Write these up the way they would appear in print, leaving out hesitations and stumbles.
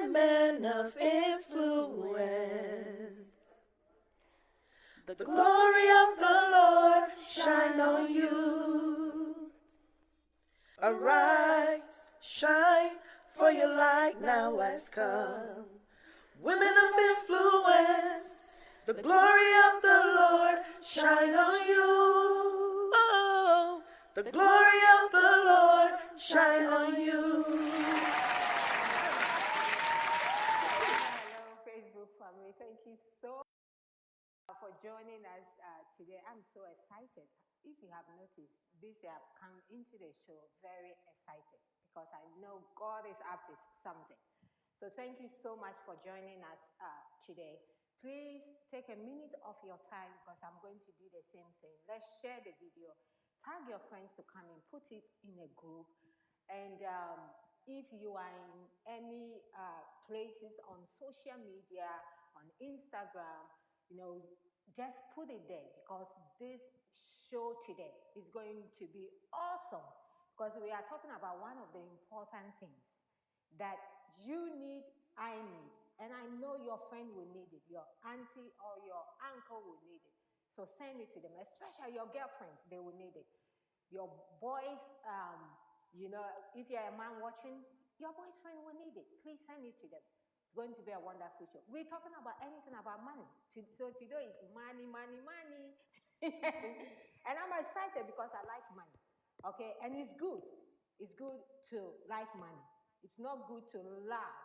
women of influence. The glory of the Lord shine on you. Arise, shine, for your light now has come. Women of influence, the glory of the Lord shine on you. Oh, the glory of the Lord shine on you. Hello, Facebook family. Thank you so much for joining us today. I'm so excited. If you have noticed, this year I've come into the show very excited because I know God is up to something. So thank you so much for joining us today. Please take a minute of your time because I'm going to do the same thing. Let's share the video. Tag your friends to come and put it in a group. And if you are in any places on social media, on Instagram, just put it there because this show today is going to be awesome because we are talking about one of the important things that you need, I need, and I know your friend will need it, your auntie or your uncle will need it. So send it to them, especially your girlfriends, they will need it. Your boys, if you're a man watching, your boyfriend will need it. Please send it to them. It's going to be a wonderful show. We're talking about anything about money. So today is money, money, money. And I'm excited because I like money. Okay, and it's good. It's good to like money. It's not good to laugh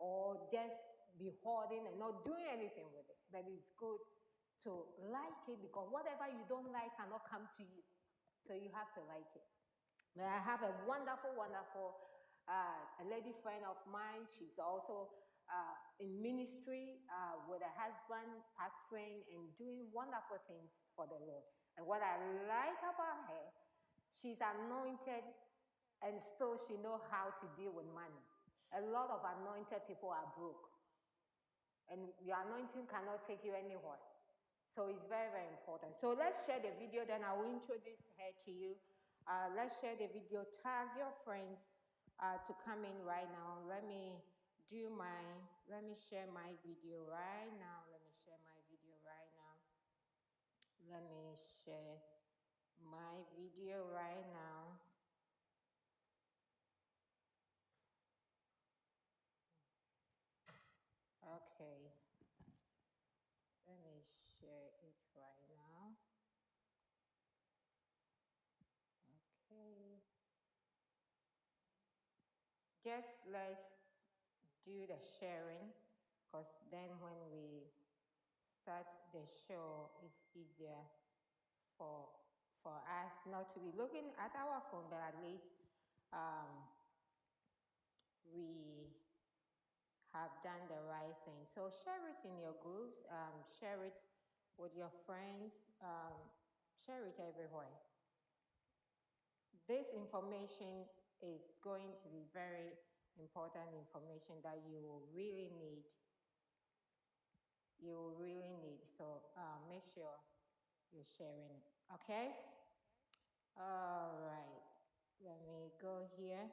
or just be hoarding and not doing anything with it. But it's good to like it because whatever you don't like cannot come to you. So you have to like it. But I have a wonderful, wonderful a lady friend of mine. She's also in ministry with her husband, pastoring and doing wonderful things for the Lord. And what I like about her, she's anointed and still she knows how to deal with money. A lot of anointed people are broke. And your anointing cannot take you anywhere. So it's very, very important. So let's share the video, then I will introduce her to you. Let's share the video. Tag your friends to come in right now. Let me share my video right now. Let me share my video right now. Let me share my video right now. Okay. Let me share it right now. Okay. Just let's do the sharing because then when we start the show, it's easier for us not to be looking at our phone, but at least we have done the right thing. So share it in your groups, share it with your friends, share it everywhere. This information is going to be very important information that you will really need. You will really need. So make sure you're sharing it. Okay? All right. Let me go here.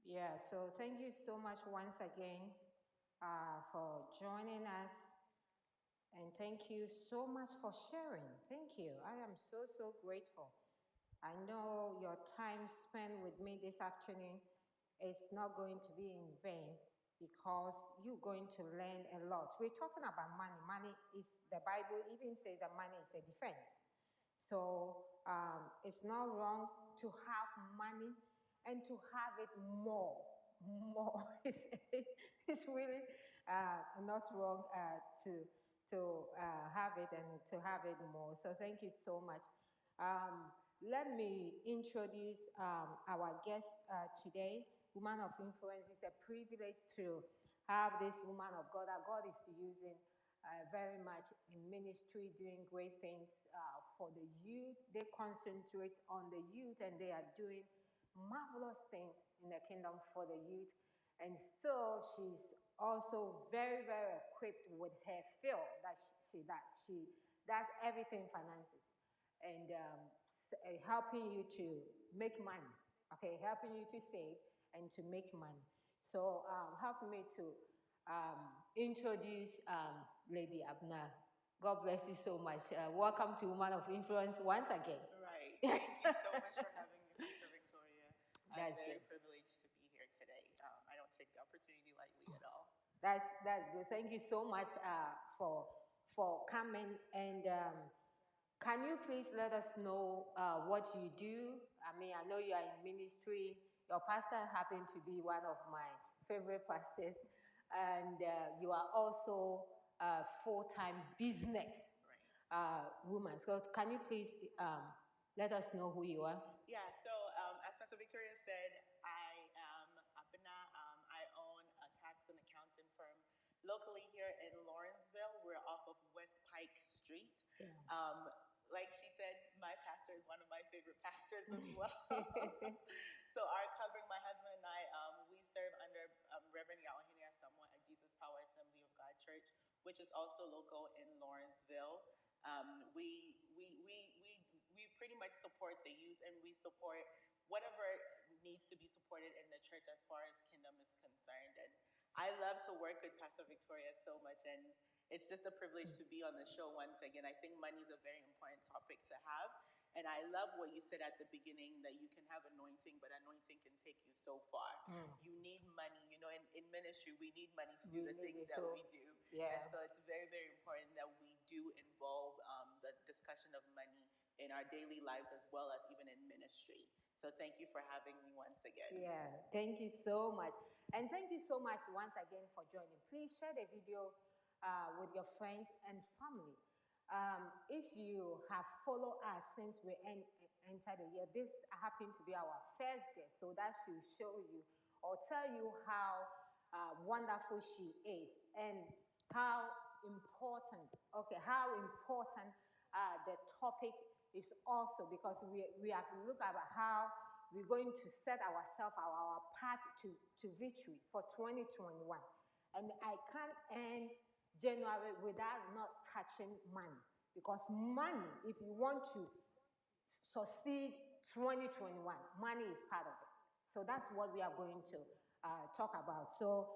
Yeah, so thank you so much once again for joining us. And thank you so much for sharing. Thank you. I am so, so grateful. I know your time spent with me this afternoon is not going to be in vain because you're going to learn a lot. We're talking about money. Money is, the Bible even says that money is a defense. So it's not wrong to have money and to have it more. More. It's really not wrong to have it and to have it more. So thank you so much. Let me introduce our guest today, Woman of Influence. It's a privilege to have this woman of God that God is using very much in ministry, doing great things for the youth. They concentrate on the youth and they are doing marvelous things in the kingdom for the youth. And so she's also very, very equipped with her field that she does. She does everything finances. And helping you to make money, okay, helping you to save and to make money. So help me to introduce Lady Abna. God bless you so much. Welcome to Woman of Influence once again. Right. Thank you so much for having me, Pastor Victoria. I'm That's very good. privileged to be here today. I don't take the opportunity lightly at all. That's good. Thank you so much for coming. And can you please let us know what you do? I mean, I know you are in ministry. Your pastor happened to be one of my favorite pastors, and you are also a full-time business woman. So can you please let us know who you are? Yeah, so as Pastor Victoria said, I am Abena. I own a tax and accounting firm locally here in Lawrenceville. We're off of West Pike Street. Yeah. Like she said, my pastor is one of my favorite pastors as well. So our covering, my husband and I, we serve under Reverend Yaohine Asamoah at Jesus Power Assembly of God Church, which is also local in Lawrenceville. We pretty much support the youth, and we support whatever needs to be supported in the church as far as kingdom is concerned. And I love to work with Pastor Victoria so much, and it's just a privilege to be on the show once again. I think money is a very important topic to have. And I love what you said at the beginning, that you can have anointing, but anointing can take you so far. You need money. You know, in ministry, we need money to do the things that we do. Yeah. And so it's very, very important that we do involve the discussion of money in our daily lives as well as even in ministry. So thank you for having me once again. Yeah, thank you so much. And thank you so much once again for joining. Please share the video with your friends and family. If you have followed us since we entered the year, this happened to be our first guest, so that should show you or tell you how wonderful she is and how important, how important the topic is also, because we have to look at how we're going to set ourselves our path to victory for 2021. And I can't end January without not touching money, because money, if you want to succeed 2021, money is part of it. So that's what we are going to talk about. So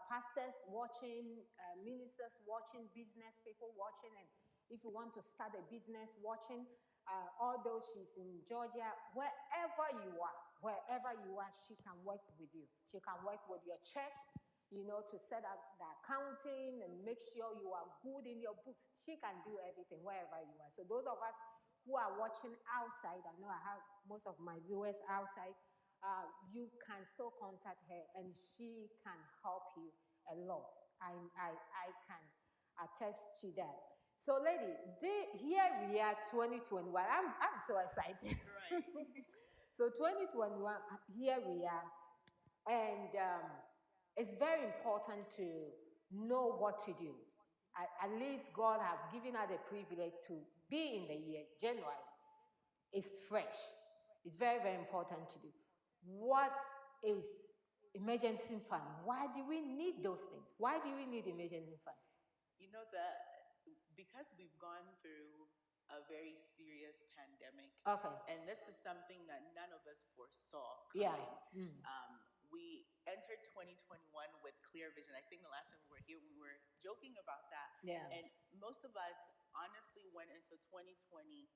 pastors watching, ministers watching, business people watching, and if you want to start a business watching, although she's in Georgia, wherever you are, she can work with you. She can work with your church, you know, to set up the accounting and make sure you are good in your books. She can do everything wherever you are. So those of us who are watching outside, I know I have most of my viewers outside, you can still contact her and she can help you a lot. I can attest to that. So, lady, here we are, 2021. I'm so excited. Right. So, 2021, here we are. And it's very important to know what to do. At least God have given us the privilege to be in the year, January. It's fresh. It's very, very important to do. What is emergency fund? Why do we need those things? Why do we need emergency fund? You know, because we've gone through a very serious pandemic. Okay. And this is something that none of us foresaw coming. We entered 2021 with clear vision. I think the last time we were here, we were joking about that. Yeah. And most of us honestly went into 2020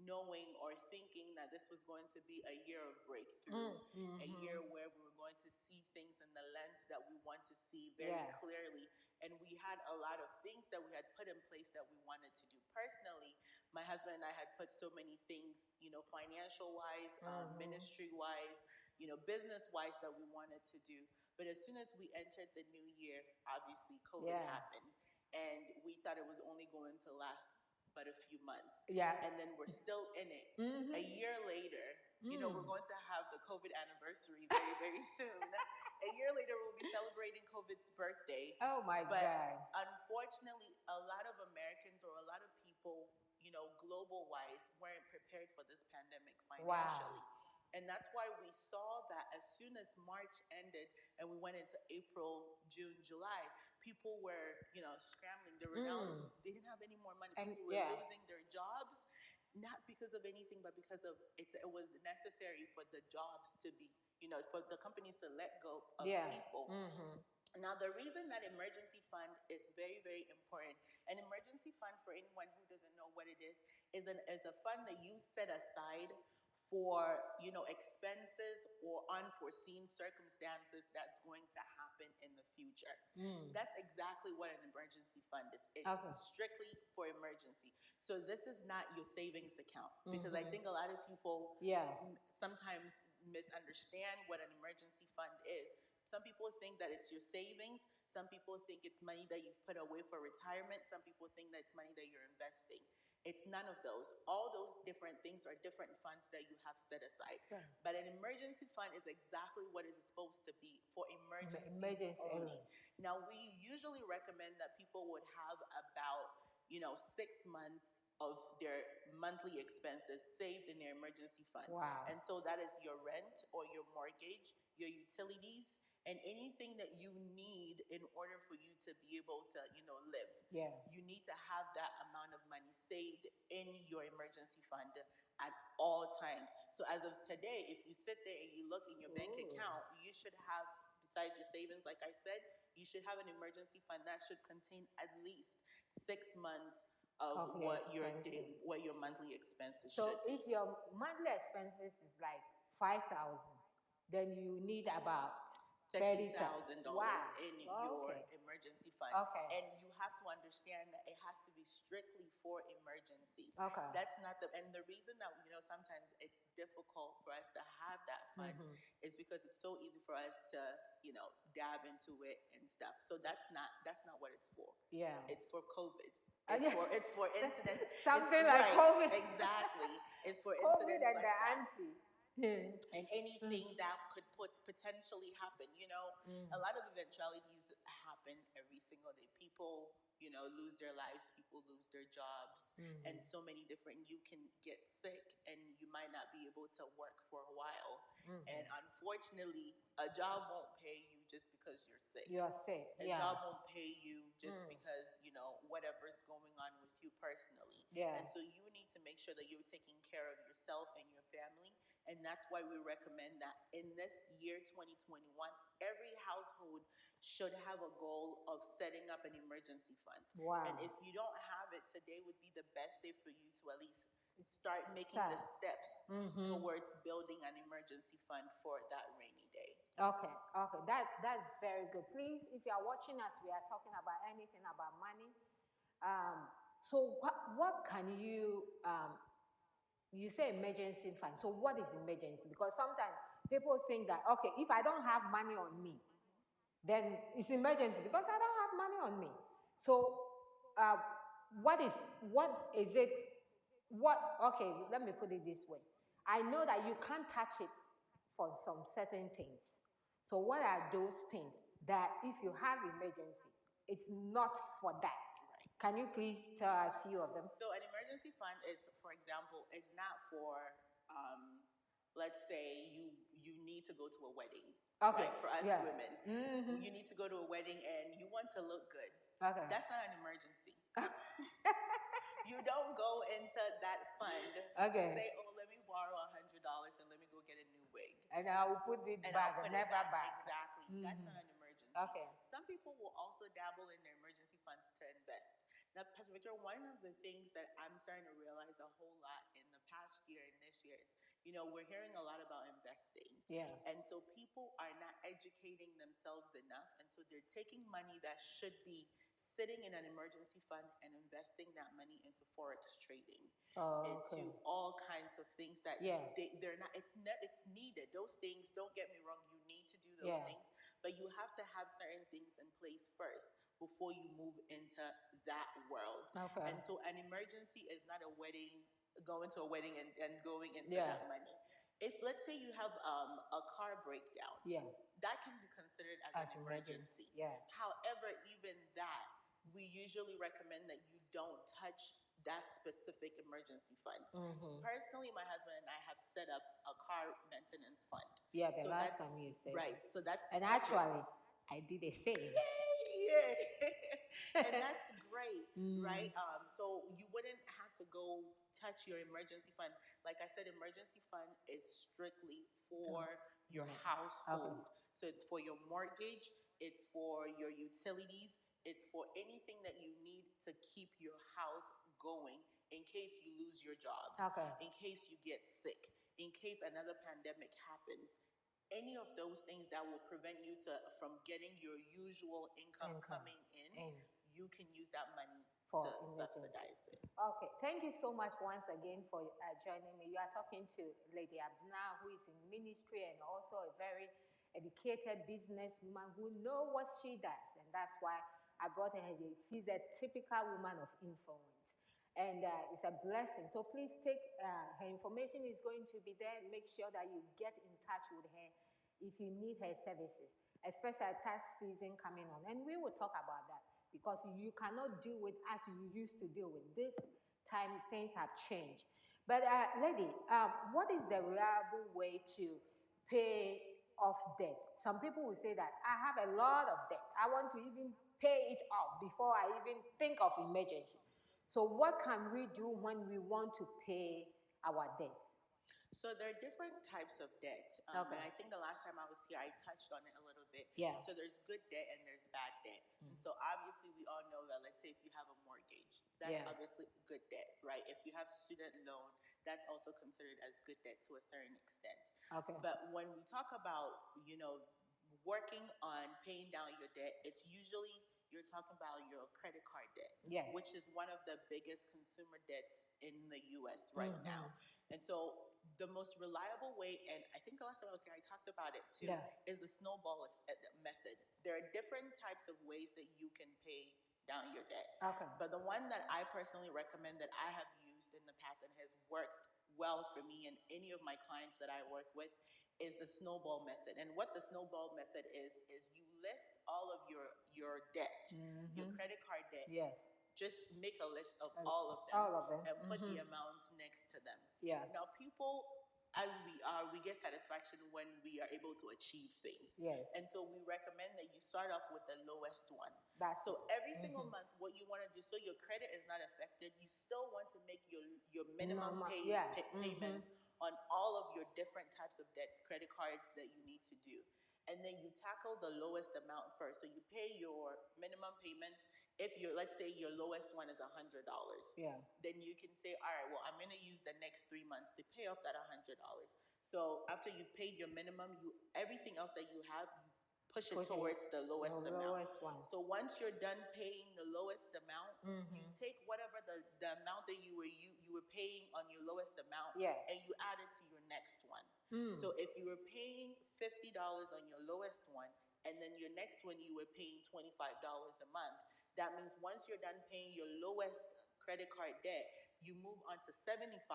knowing or thinking that this was going to be a year of breakthrough, a year where we were going to see things in the lens that we want to see very clearly. And we had a lot of things that we had put in place that we wanted to do. Personally, my husband and I had put so many things, you know, financial-wise, ministry-wise, you know, business-wise that we wanted to do. But as soon as we entered the new year, obviously COVID happened. And we thought it was only going to last but a few months. Yeah. And then we're still in it. A year later, you know, we're going to have the COVID anniversary very, very soon. A year later, we'll be celebrating COVID's birthday. Oh my God. Unfortunately, a lot of Americans or a lot of people, you know, global-wise, weren't prepared for this pandemic financially. Wow. And that's why we saw that as soon as March ended and we went into April, June, July, people were, you know, scrambling. They were now, they didn't have any more money. People were losing their jobs. not because of anything, but because of it was necessary for the jobs to be, for the companies to let go of Yeah. people. Now, the reason that emergency fund is very, very important, an emergency fund, for anyone who doesn't know what it is a fund that you set aside for, expenses or unforeseen circumstances that's going to happen in the future. That's exactly what an emergency fund is. It's Okay. strictly for emergency. So this is not your savings account, because I think a lot of people Yeah. sometimes misunderstand what an emergency fund is. Some people think that it's your savings. Some people think it's money that you've put away for retirement. Some people think that it's money that you're investing. It's none of those. All those different things are different funds that you have set aside. Sure. But an emergency fund is exactly what it is supposed to be, for emergencies Emergency only. only. Now, we usually recommend that people would have about, 6 months of their monthly expenses saved in their emergency fund. Wow. And so that is your rent or your mortgage, your utilities, and anything that you need in order for you to be able to, live. Yeah. You need to have that amount of money saved in your emergency fund at all times. So as of today, if you sit there and you look in your bank account, you should have, besides your savings, like I said, you should have an emergency fund that should contain at least 6 months of Of what your expenses. what your monthly expenses So should be. if your monthly expenses is like 5,000, then you need about $30,000 Wow. in Oh, your okay. emergency fund. Okay. And you have to understand that it has to be strictly for emergencies. Okay. That's not and the reason that, sometimes it's difficult for us to have that fund is because it's so easy for us to, dab into it and stuff. So that's not what it's for. Yeah. It's for COVID. Yeah. It's for incidents. Something It's, like right, COVID. exactly. It's for COVID incidents and like the that. auntie. And anything that could potentially happen. A lot of eventualities happen every single day. People, lose their lives, people lose their jobs, and so many different. You can get sick, and you might not be able to work for a while. And unfortunately, a job won't pay you just because you're sick. You're sick. A Yeah. job won't pay you just because, whatever's going on with you personally. Yeah. And so you need to make sure that you're taking care of yourself and your family. And that's why we recommend that in this year, 2021, every household should have a goal of setting up an emergency fund. Wow. And if you don't have it, today would be the best day for you to at least start making Start. the steps towards building an emergency fund for that rainy day. Okay, okay, that's very good. Please, if you are watching us, we are talking about anything about money. So what can you say emergency fund? So what is emergency? Because sometimes people think that, okay, if I don't have money on me, then it's emergency because I don't have money on me. So what is it? Okay, let me put it this way. I know that you can't touch it for some certain things. So what are those things that if you have emergency, it's not for that? Right. Can you please tell a few of them? So an emergency fund is, for example, it's not for, let's say you need to go to a wedding. Okay, Right? For us yeah. women, you need to go to a wedding and you want to look good. Okay. That's not an emergency. You don't go into that fund to say, oh, let me borrow $100 and let me go get a new wig. And I will put it And back, I'll put never it back. back. Exactly. That's not an emergency. Okay. Some people will also dabble in their emergency funds to invest. Now, Pastor Victor, one of the things that I'm starting to realize a whole lot in the past year and this year is, we're hearing a lot about investing. Yeah. And so people are not educating themselves enough. And so they're taking money that should be sitting in an emergency fund and investing that money into forex trading, into all kinds of things that they're not. It's needed. Those things. Don't get me wrong. You need to do those things, but you have to have certain things in place first before you move into that world. Okay. And so an emergency is not a wedding, going to a wedding and going into that money. If, let's say, you have a car breakdown, that can be considered as an emergency. Yeah. However, even that, we usually recommend that you don't touch that specific emergency fund. Personally, my husband and I have set up a car maintenance fund. Yeah, the last time you said. Right, so that's and separate. Actually, I did the same. Yay! And that's great, right? So you wouldn't have to go touch your emergency fund. Like I said, emergency fund is strictly for your household. So it's for your mortgage, it's for your utilities, it's for anything that you need to keep your house going in case you lose your job, in case you get sick, in case another pandemic happens. Any of those things that will prevent you from getting your usual income coming in, you can use that money For to emergency. subsidize it. Okay, thank you so much once again for joining me. You are talking to Lady Abna, who is in ministry and also a very educated businesswoman who knows what she does, and that's why I brought her here. She's a typical woman of influence, and it's a blessing. So please take her information is going to be there. Make sure that you get in touch with her if you need her services, especially tax season coming on, and we will talk about that because you cannot do it as you used to do it. This time things have changed. But lady, what is the reliable way to pay off debt? Some people will say that I have a lot of debt. I want to even pay it off before I even think of emergency. So what can we do when we want to pay our debt? So there are different types of debt. And I think the last time I was here, I touched on it a little bit. Yeah. So there's good debt and there's bad debt. And so obviously we all know that, let's say if you have a mortgage, that's obviously good debt, right? If you have student loan, that's also considered as good debt to a certain extent. But when we talk about, working on paying down your debt, it's usually you're talking about your credit card debt, which is one of the biggest consumer debts in the US right now. And so the most reliable way, and I think the last time I was here, I talked about it too, is the snowball method. There are different types of ways that you can pay down your debt. But the one that I personally recommend that I have used in the past and has worked well for me and any of my clients that I work with is the snowball method. And what the snowball method is you list all of your debt, your credit card debt. Just make a list of all of them, and put the amounts next to them. Now, people, as we get satisfaction when we are able to achieve things. And so we recommend that you start off with the lowest one. So every single month, what you want to do, so your credit is not affected, you still want to make your minimum payments on all of your different types of debts, credit cards that you need to do. And then you tackle the lowest amount first. So you pay your minimum payments. If let's say your lowest one is $100, then you can say, all right, well, I'm going to use the next 3 months to pay off that $100. So after you've paid your minimum, everything else that you have, you push it towards the lowest amount. So once you're done paying the lowest amount, you take whatever the amount that you were paying on your lowest amount, and you add it to your next one. So if you were paying $50 on your lowest one, and then your next one you were paying $25 a month, that means once you're done paying your lowest credit card debt, you move on to $75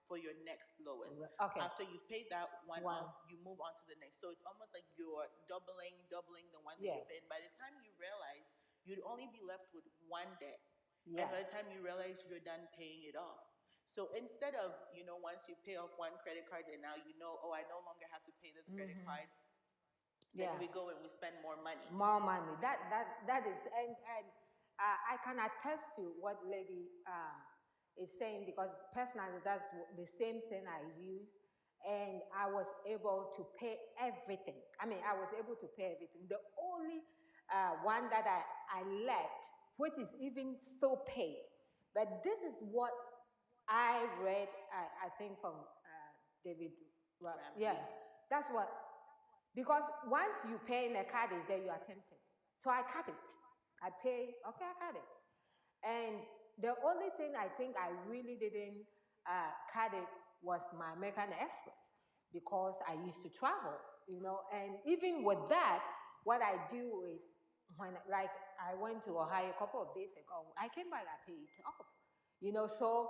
for your next lowest. After you've paid that one off, you move on to the next. So it's almost like you're doubling the one that you're paying. By the time you realize, you'd only be left with one debt. And by the time you realize, you're done paying it off. So instead of, once you pay off one credit card and now oh, I no longer have to pay this credit card, then we go and we spend more money. More money. That is, and I can attest to what Lady is saying because personally that's the same thing I use, and I was able to pay everything. I mean, I was able to pay everything. The only one that I left, which is even still paid, but this is what I read, I think from David Ramsey. Yeah, that's what. Because once you pay in a card is there, you are tempted. So I cut it. I pay, okay, I cut it. And the only thing I think I really didn't cut it was my American Express because I used to travel, and even with that, what I do is when, like, I went to Ohio a couple of days ago, I came back, I paid it off, so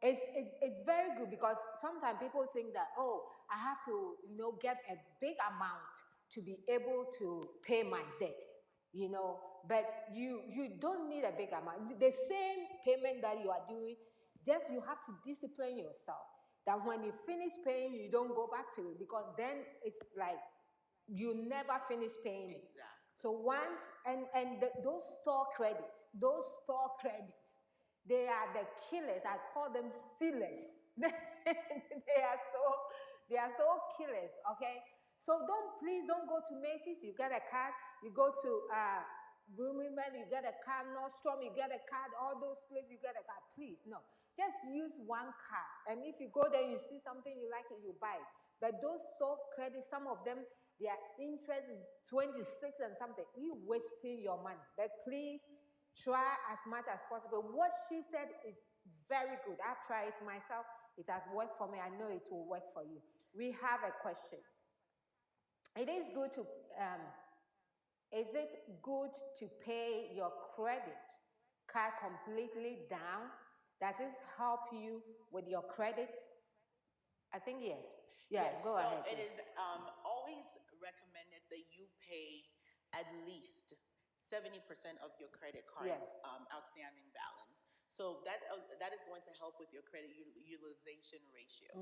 it's very good because sometimes people think that, oh, I have to, get a big amount to be able to pay my debt, but you don't need a big amount. The same payment that you are doing, just you have to discipline yourself that when you finish paying, you don't go back to it because then it's like you never finish paying it. Exactly. So once, those store credits, They are the killers. I call them stealers. They are so killers, okay? So please don't go to Macy's, you get a card. You go to Bloomington, you get a card. Nordstrom, you get a card. All those places, you get a card. Please, no. Just use one card. And if you go there, you see something you like it, you buy it. But those stock credits, some of them, their interest is 26 and something. You wasting your money. But please try as much as possible. What she said is very good. I've tried it myself. It has worked for me. I know it will work for you. We have a question. It is good to is it good to pay your credit card completely down? Does this help you with your credit? I think yes. Yeah, yes, go so ahead. it is always recommended that you pay at least 70% of your credit card outstanding balance. So that is going to help with your credit utilization ratio.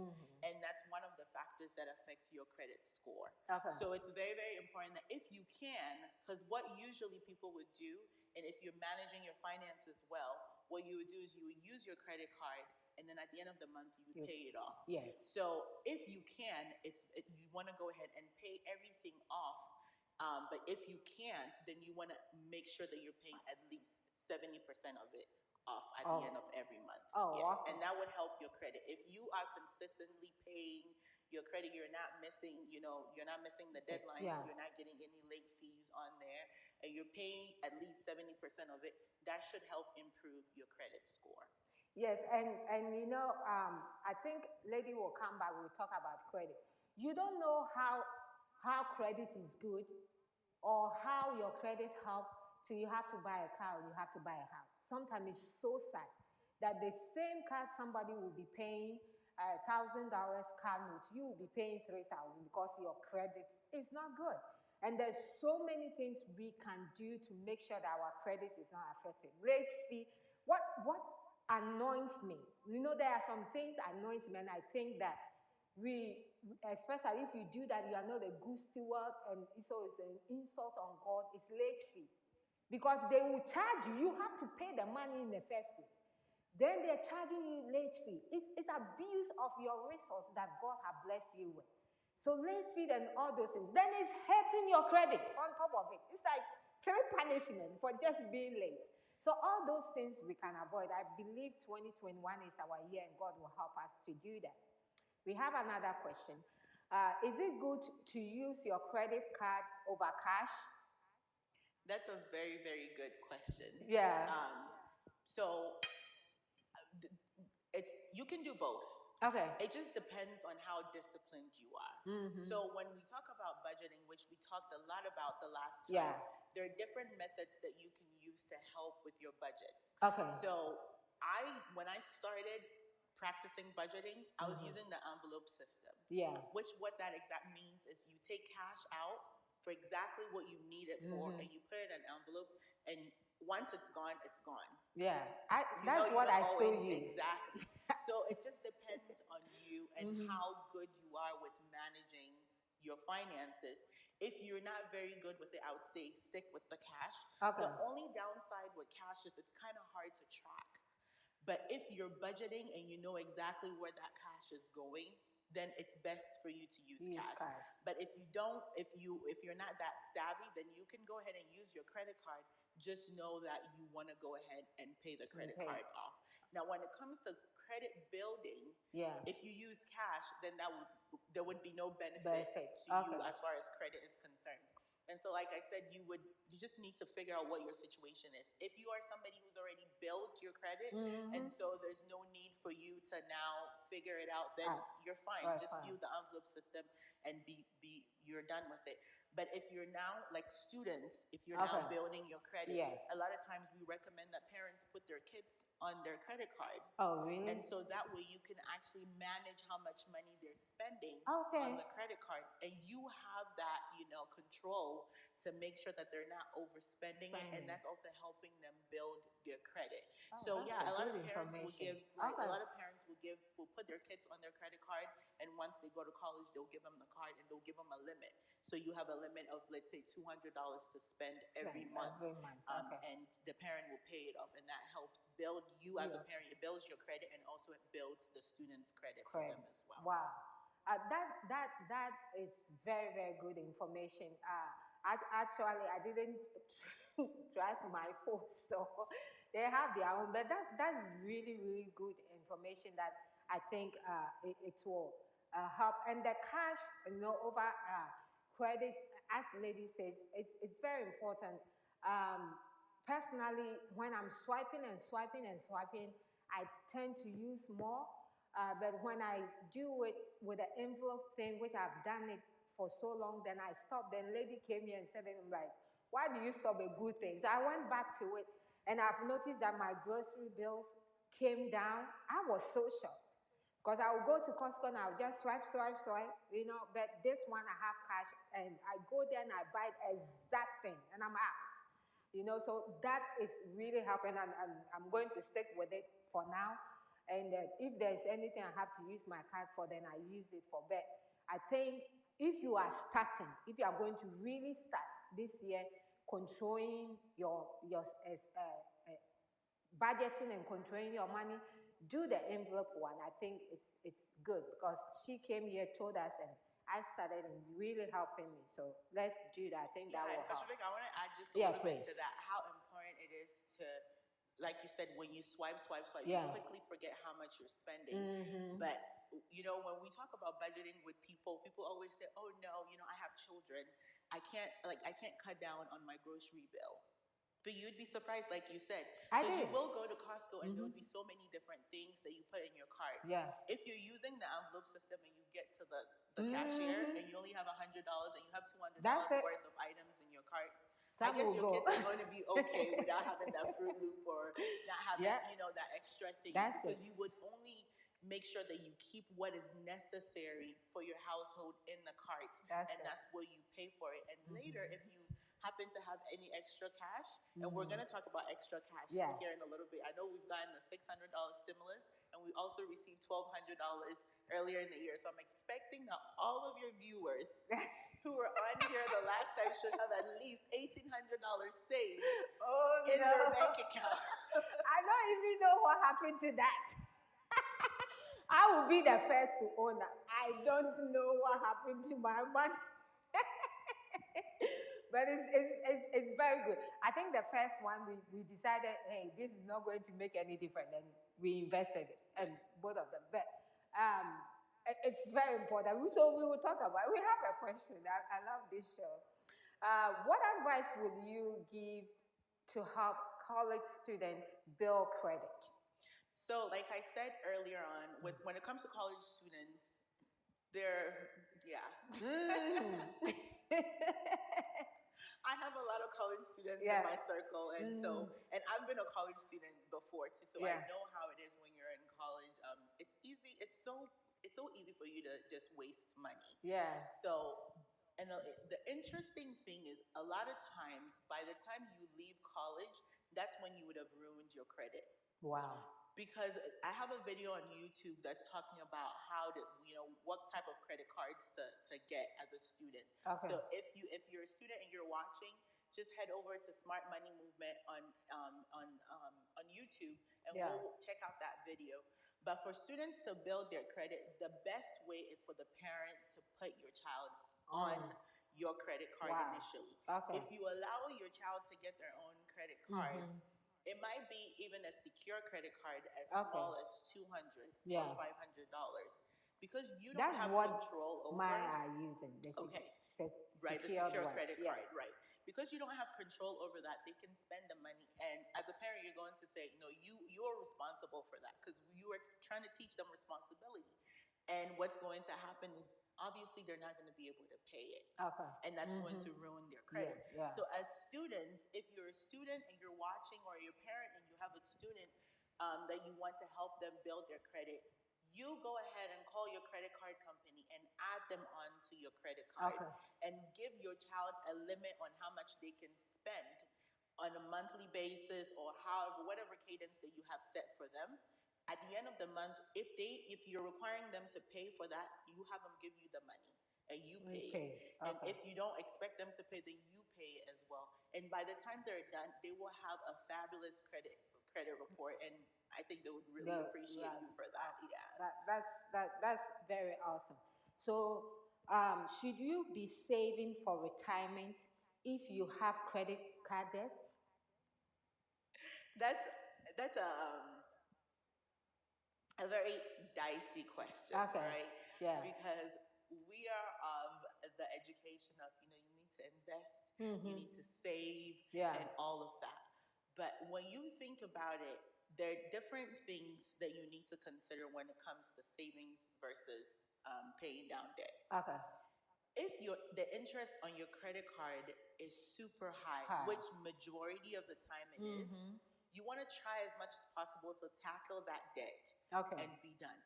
And that's one of the factors that affect your credit score. Okay. So it's very, very important that if you can, because what usually people would do, and if you're managing your finances well, what you would do is you would use your credit card, and then at the end of the month, you would pay it off. Yes. So if you can, you want to go ahead and pay everything off. But if you can't, then you want to make sure that you're paying at least 70% of it off at the end of every month. Oh, yes. wow. And that would help your credit. If you are consistently paying your credit, you're not missing, you're not missing the deadlines, you're not getting any late fees on there, and you're paying at least 70% of it, that should help improve your credit score. Yes, and I think lady will come back. We'll talk about credit. You don't know how credit is good, or how your credit help till you have to buy a car or you have to buy a house. Sometimes it's so sad that the same car somebody will be paying $1,000 car note, you will be paying $3,000 because your credit is not good. And there's so many things we can do to make sure that our credit is not affected. Late fee. What annoys me? There are some things annoys me, and I think that especially if you do that, you are not a good steward, and so it's an insult on God. It's late fee, because they will charge you. You have to pay the money in the first place. Then they're charging you late fee. It's abuse of your resource that God has blessed you with. So late fee and all those things. Then it's hurting your credit on top of it. It's like three punishment for just being late. So all those things we can avoid. I believe 2021 is our year, and God will help us to do that. We have another question. Is it good to use your credit card over cash? That's a very, very good question. Yeah. So you can do both. Okay. It just depends on how disciplined you are. So when we talk about budgeting, which we talked a lot about the last time, there are different methods that you can use to help with your budgets. Okay. So when I started practicing budgeting, I was using the envelope system. Yeah. What that exact means is you take cash out for exactly what you need it for, and you put it in an envelope, and once it's gone, it's gone. Yeah, that's what I still use. Exactly. So it just depends on you and how good you are with managing your finances. If you're not very good with it, I would say stick with the cash. Okay. The only downside with cash is it's kind of hard to track. But if you're budgeting and you know exactly where that cash is going, then it's best for you to use cash. But if you don't, if you're not that savvy, then you can go ahead and use your credit card. Just know that you want to go ahead and pay the credit card off. Now, when it comes to credit building, if you use cash, then there would be no benefit to you as far as credit is concerned. And so, like I said, you just need to figure out what your situation is. If you are somebody who's already built your credit, and so there's no need for you to now figure it out, then you're fine. Just do the envelope system and you're done with it. But if you're now, like students, if you're now building your credit, a lot of times we recommend that parents put their kids on their credit card. Oh, really? And so that way you can actually manage how much money they're spending on the credit card. And you have that, control to make sure that they're not overspending it. And that's also helping them build their credit. A lot of parents will put their kids on their credit card. And once once they go to college, they'll give them the card and they'll give them a limit. So you have a limit of, let's say, $200 to spend every month. Okay. And the parent will pay it off, and that helps build you as a Yeah. parent. It builds your credit, and also it builds the student's credit for them as well. Wow. That is very, very good information. Actually, I didn't trust my folks, so they have their own. But that's really, really good information that I think it will help. And the cash, over credit, as lady says, it's very important. Personally, when I'm swiping and swiping and swiping, I tend to use more. But when I do it with the envelope thing, which I've done it for so long, then I stopped. Then lady came here and said, I'm like, why do you stop a good thing? So I went back to it, and I've noticed that my grocery bills came down. I was so shocked. Because I will go to Costco and I'll just swipe, but this one I have cash, and I go there and I buy the exact thing and I'm out. So that is really helping, and I'm going to stick with it for now. And if there's anything I have to use my card for, then I use it for. But I think if you are starting, if you are going to really start this year, controlling your budgeting and controlling your money, do the envelope one. I think it's good, because she came here, told us, and I started, and really helping me. So let's do that. I think that will help. Pastor Vic, I want to add just a little bit to that, how important it is to, like you said, when you swipe, you quickly forget how much you're spending. But, when we talk about budgeting with people always say, oh no, I have children. I can't cut down on my grocery bill. But you'd be surprised, like you said, because you will go to Costco and there'll be so many different things that you put in your cart. Yeah. If you're using the envelope system and you get to the cashier and you only have $100 and you have $200 worth of items in your cart, I guess your kids are going to be okay without having that Fruit Loop or not having, that extra thing. Because you would only make sure that you keep what is necessary for your household in the cart. That's where you pay for it. And later, if you happen to have any extra cash, and we're going to talk about extra cash here in a little bit. I know we've gotten the $600 stimulus, and we also received $1,200 earlier in the year. So I'm expecting that all of your viewers who were on here the last time should have at least $1,800 saved in their bank account. I don't even know what happened to that. I will be the first to own that. I don't know what happened to my money. But it's very good. I think the first one, we decided, hey, this is not going to make any difference, and we invested it, and both of them. But it's very important. So we will talk about it. We have a question. I love this show. What advice would you give to help college students build credit? So, like I said earlier on, when it comes to college students, I have a lot of college students in my circle, and and I've been a college student before too, so I know how it is when you're in college. It's easy. It's so easy for you to just waste money. Yeah. So, and the interesting thing is, a lot of times, by the time you leave college, that's when you would have ruined your credit. Wow. Because I have a video on YouTube that's talking about how to, what type of credit cards to get as a student. Okay. So if you're a student and you're watching, just head over to Smart Money Movement on YouTube and go check out that video. But for students to build their credit, the best way is for the parent to put your child on your credit card initially. Okay. If you allow your child to get their own credit card, it might be even a secure credit card as small as $200 or $500, because you don't have control over. Mine are using this. Okay, right, the secure credit card, right? Because you don't have control over that, they can spend the money, and as a parent, you're going to say, no, you are responsible for that, because you are trying to teach them responsibility. And what's going to happen is, obviously, they're not going to be able to pay it. Okay. And that's going to ruin their credit. Yeah. So as students, if you're a student and you're watching, or you're a parent and you have a student that you want to help them build their credit, you go ahead and call your credit card company and add them onto your credit card, and give your child a limit on how much they can spend on a monthly basis, or however, whatever cadence that you have set for them. At the end of the month, if you're requiring them to pay for that, you have them give you the money and you We pay it. pay. And Okay. if you don't expect them to pay, then you pay it as well. And by the time they're done, they will have a fabulous credit report, and I think they would really appreciate you for that. Yeah. That's very awesome. So, should you be saving for retirement if you have credit card debt? That's a very dicey question, Okay. right? Yeah. Because we are of the education of, you need to invest, you need to save, Yeah. and all of that. But when you think about it, there are different things that you need to consider when it comes to savings versus paying down debt. Okay. If the interest on your credit card is super high, High. which majority of the time it is, you want to try as much as possible to tackle that debt Okay. and be done.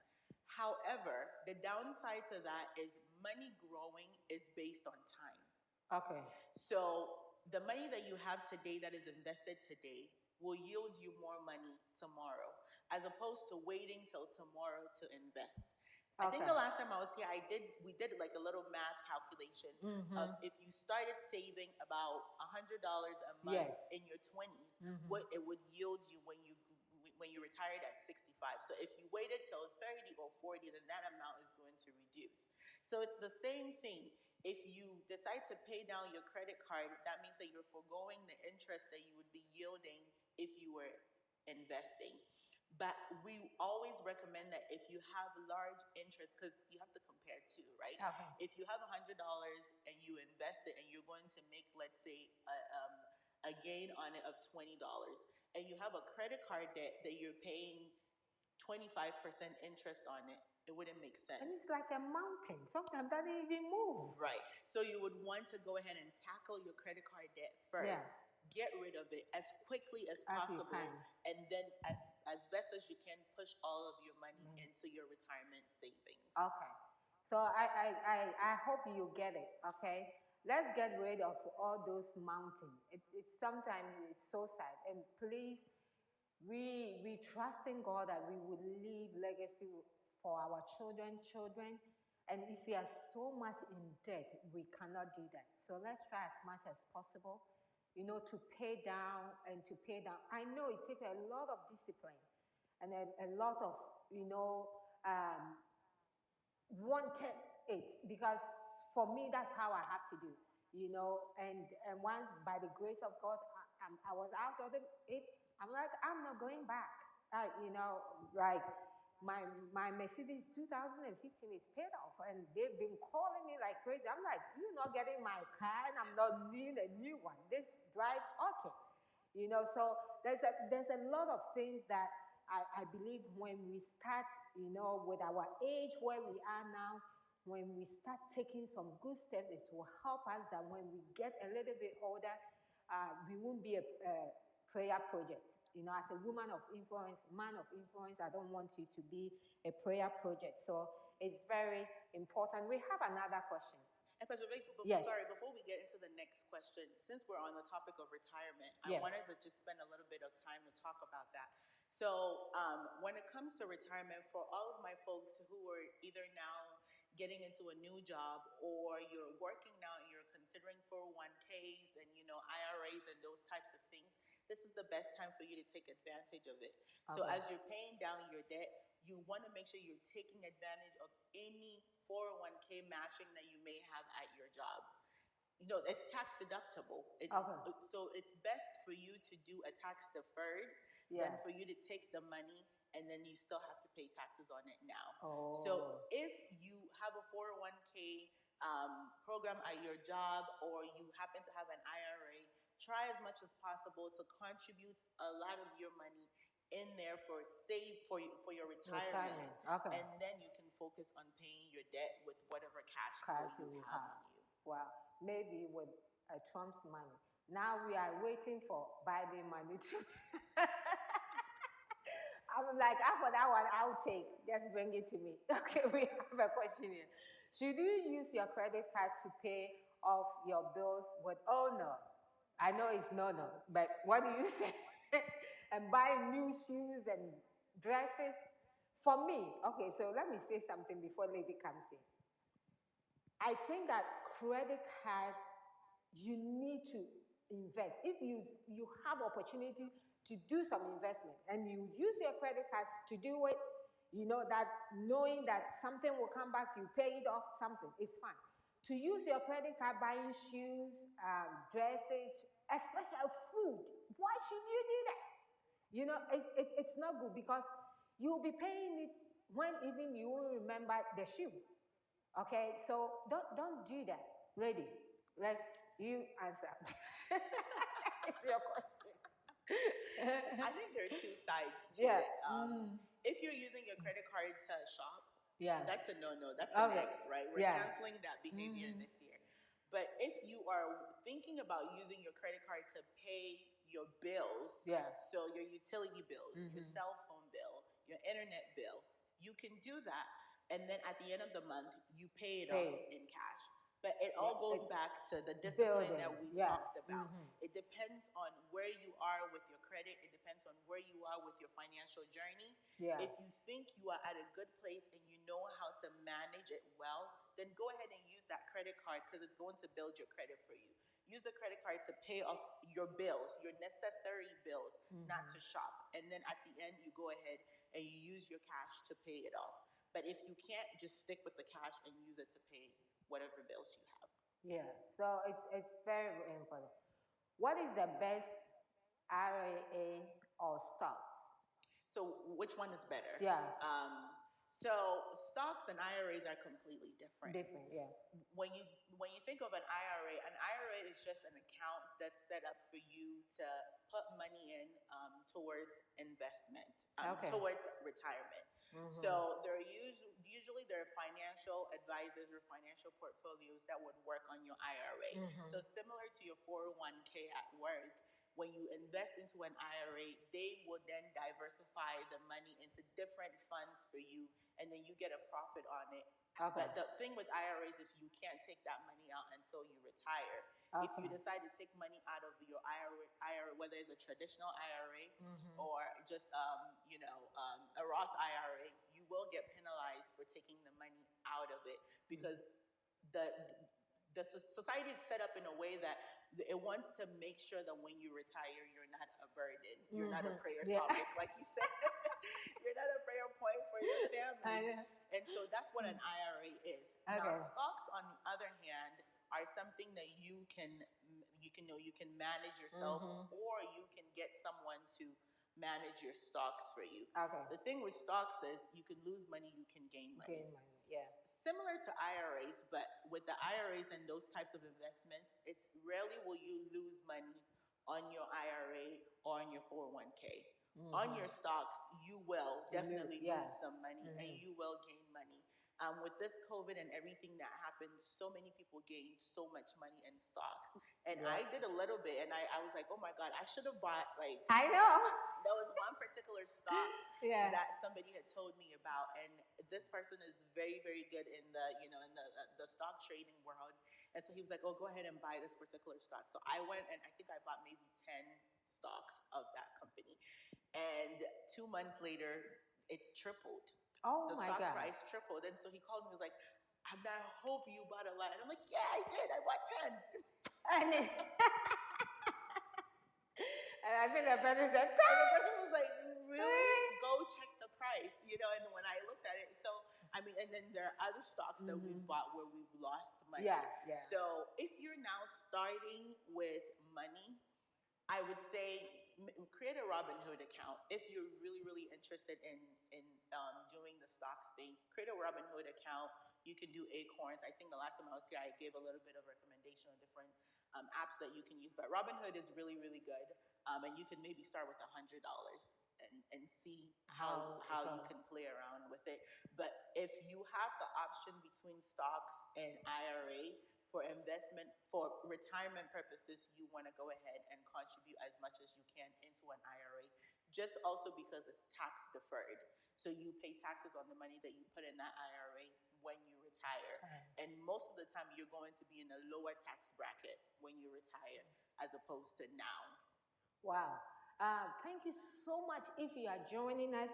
However, the downside to that is money growing is based on time. Okay. So the money that you have today that is invested today will yield you more money tomorrow, as opposed to waiting till tomorrow to invest. I think the last time I was here, we did like a little math calculation of if you started saving about $100 a month Yes. in your 20s, what it would yield you when you retired at 65. So if you waited till 30 or 40, then that amount is going to reduce. So it's the same thing. If you decide to pay down your credit card, that means that you're foregoing the interest that you would be yielding if you were investing. But we always recommend that if you have large interest, because you have to compare too, right? Okay. If you have $100 and you invest it and you're going to make, let's say, a gain on it of $20, and you have a credit card debt that you're paying 25% interest on it, it wouldn't make sense. And it's like a mountain. Sometimes that doesn't even move. Right. So you would want to go ahead and tackle your credit card debt first. Yeah. Get rid of it as quickly as As you possible, can. and then as best as you can, push all of your money into your retirement savings. Okay. So I hope you get it. Okay. Let's get rid of all those mountains. It's sometimes it's so sad. And please, we trust in God that we would leave legacy for our children. And if we are so much in debt, we cannot do that. So let's try as much as possible, to pay down and to pay down. I know it takes a lot of discipline and a lot of, wanted it, because for me, that's how I have to do, and once by the grace of God, I was out of it. I'm like, I'm not going back. Like my Mercedes 2015 is paid off, and they've been calling me like crazy. I'm like, you're not getting my car, and I'm not needing a new one. This drives okay. So there's a lot of things that I believe when we start, with our age where we are now, when we start taking some good steps, it will help us that when we get a little bit older, we won't be a prayer project. As a woman of influence, man of influence, I don't want you to be a prayer project. So it's very important. We have another question. And Pastor Vic, Yes. before we get into the next question, since we're on the topic of retirement, Yes. I wanted to just spend a little bit of time to talk about that. So, when it comes to retirement, for all of my folks who are either now getting into a new job, or you're working now and you're considering 401ks and IRAs and those types of things, this is the best time for you to take advantage of it. So Okay. as you're paying down your debt, you want to make sure you're taking advantage of any 401k matching that you may have at your job. It's tax deductible. Okay. So it's best for you to do a tax deferred Yeah. than for you to take the money and then you still have to pay taxes on it now. Oh. So if you have a 401k program at your job, or you happen to have an IRA, try as much as possible to contribute a lot of your money in there for your retirement. Okay. And then you can focus on paying your debt with whatever cash Cash flow you have on you. Wow. Maybe with Trump's money. Now we are waiting for Biden money too. I'm like, for that one, I'll take. Just bring it to me. Okay, we have a question here. Should you use your credit card to pay off your bills with, oh no. I know it's no, but what do you say? And buy new shoes and dresses? For me, okay, so let me say something before Lady comes in. I think that credit card, you need to invest. If you have opportunity to do some investment and you use your credit card to do it, you know that knowing that something will come back, you pay it off, something, it's fine. To use your credit card buying shoes, dresses, especially food, why should you do that? You know, it's not good because you'll be paying it when even you will remember the shoe. Okay, so don't do that, lady. Let's you answer. It's your question. I think there are two sides to Yeah. it. If you're using your credit card to shop, Yeah. that's a no-no. That's an Okay. X, right? We're Yeah. canceling that behavior this year. But if you are thinking about using your credit card to pay your bills, Yeah. so your utility bills, your cell phone bill, your internet bill, you can do that. And then at the end of the month, you pay it off in cash. But it all goes back to the discipline that we talked about. It depends on where you are with your credit. It depends on where you are with your financial journey. Yeah. If you think you are at a good place and you know how to manage it well, then go ahead and use that credit card because it's going to build your credit for you. Use the credit card to pay off your bills, your necessary bills, not to shop. And then at the end, you go ahead and you use your cash to pay it off. But if you can't, just stick with the cash and use it to pay whatever bills you have. Yeah. So it's very, very important. What is the best RAA or stocks? So which one is better? Yeah. So stocks and IRAs are completely different. Different, yeah. When you think of an IRA is just an account that's set up for you to put money in towards investment, towards retirement. So there are usually there are financial advisors or financial portfolios that would work on your IRA. So similar to your 401k at work, when you invest into an IRA, they will then diversify the money into different funds for you, and then you get a profit on it. Okay. But the thing with IRAs is you can't take that money out until you retire. Okay. If you decide to take money out of your IRA, whether it's a traditional IRA or just a Roth IRA, you will get penalized for taking the money out of it because the society is set up in a way that it wants to make sure that when you retire, you're not a burden. You're not a prayer topic, like you said. You're not a prayer point for your family. And so that's what an IRA is. Okay. Now, stocks, on the other hand, are something that you can manage yourself, or you can get someone to manage your stocks for you. Okay. The thing with stocks is you can lose money, you can gain money. Gain money, yeah. Similar to IRAs, but with the IRAs and those types of investments, it's rarely will you lose money on your IRA or on your 401k. On your stocks, you will definitely lose some money and you will gain money. With this COVID and everything that happened, so many people gained so much money in stocks. And I did a little bit, and I was like, oh my God, I should have bought I know. There was one particular stock that somebody had told me about, and this person is very, very good in the stock trading world. And so he was like, oh, go ahead and buy this particular stock. So I went and I think I bought maybe 10 stocks of that company. And 2 months later, it tripled. Oh, the my stock God. price tripled. And so he called me and was like, I hope you bought a lot. And I'm like, yeah, I did. I bought 10. And I think the person said, and the person was like, really? Go check the price. And when I looked at it, so, and then there are other stocks that we've bought where we've lost money. Yeah. So if you're now starting with money, I would say create a Robinhood account. If you're really, really interested in doing the stocks thing, create a Robinhood account. You can do Acorns. I think the last time I was here, I gave a little bit of recommendation on different apps that you can use. But Robinhood is really, really good. And you can maybe start with $100 and see how you can play around with it. But if you have the option between stocks and IRA, for investment, for retirement purposes, you want to go ahead and contribute as much as you can into an IRA, just also because it's tax deferred. So you pay taxes on the money that you put in that IRA when you retire. And most of the time, you're going to be in a lower tax bracket when you retire as opposed to now. Wow. Thank you so much if you are joining us.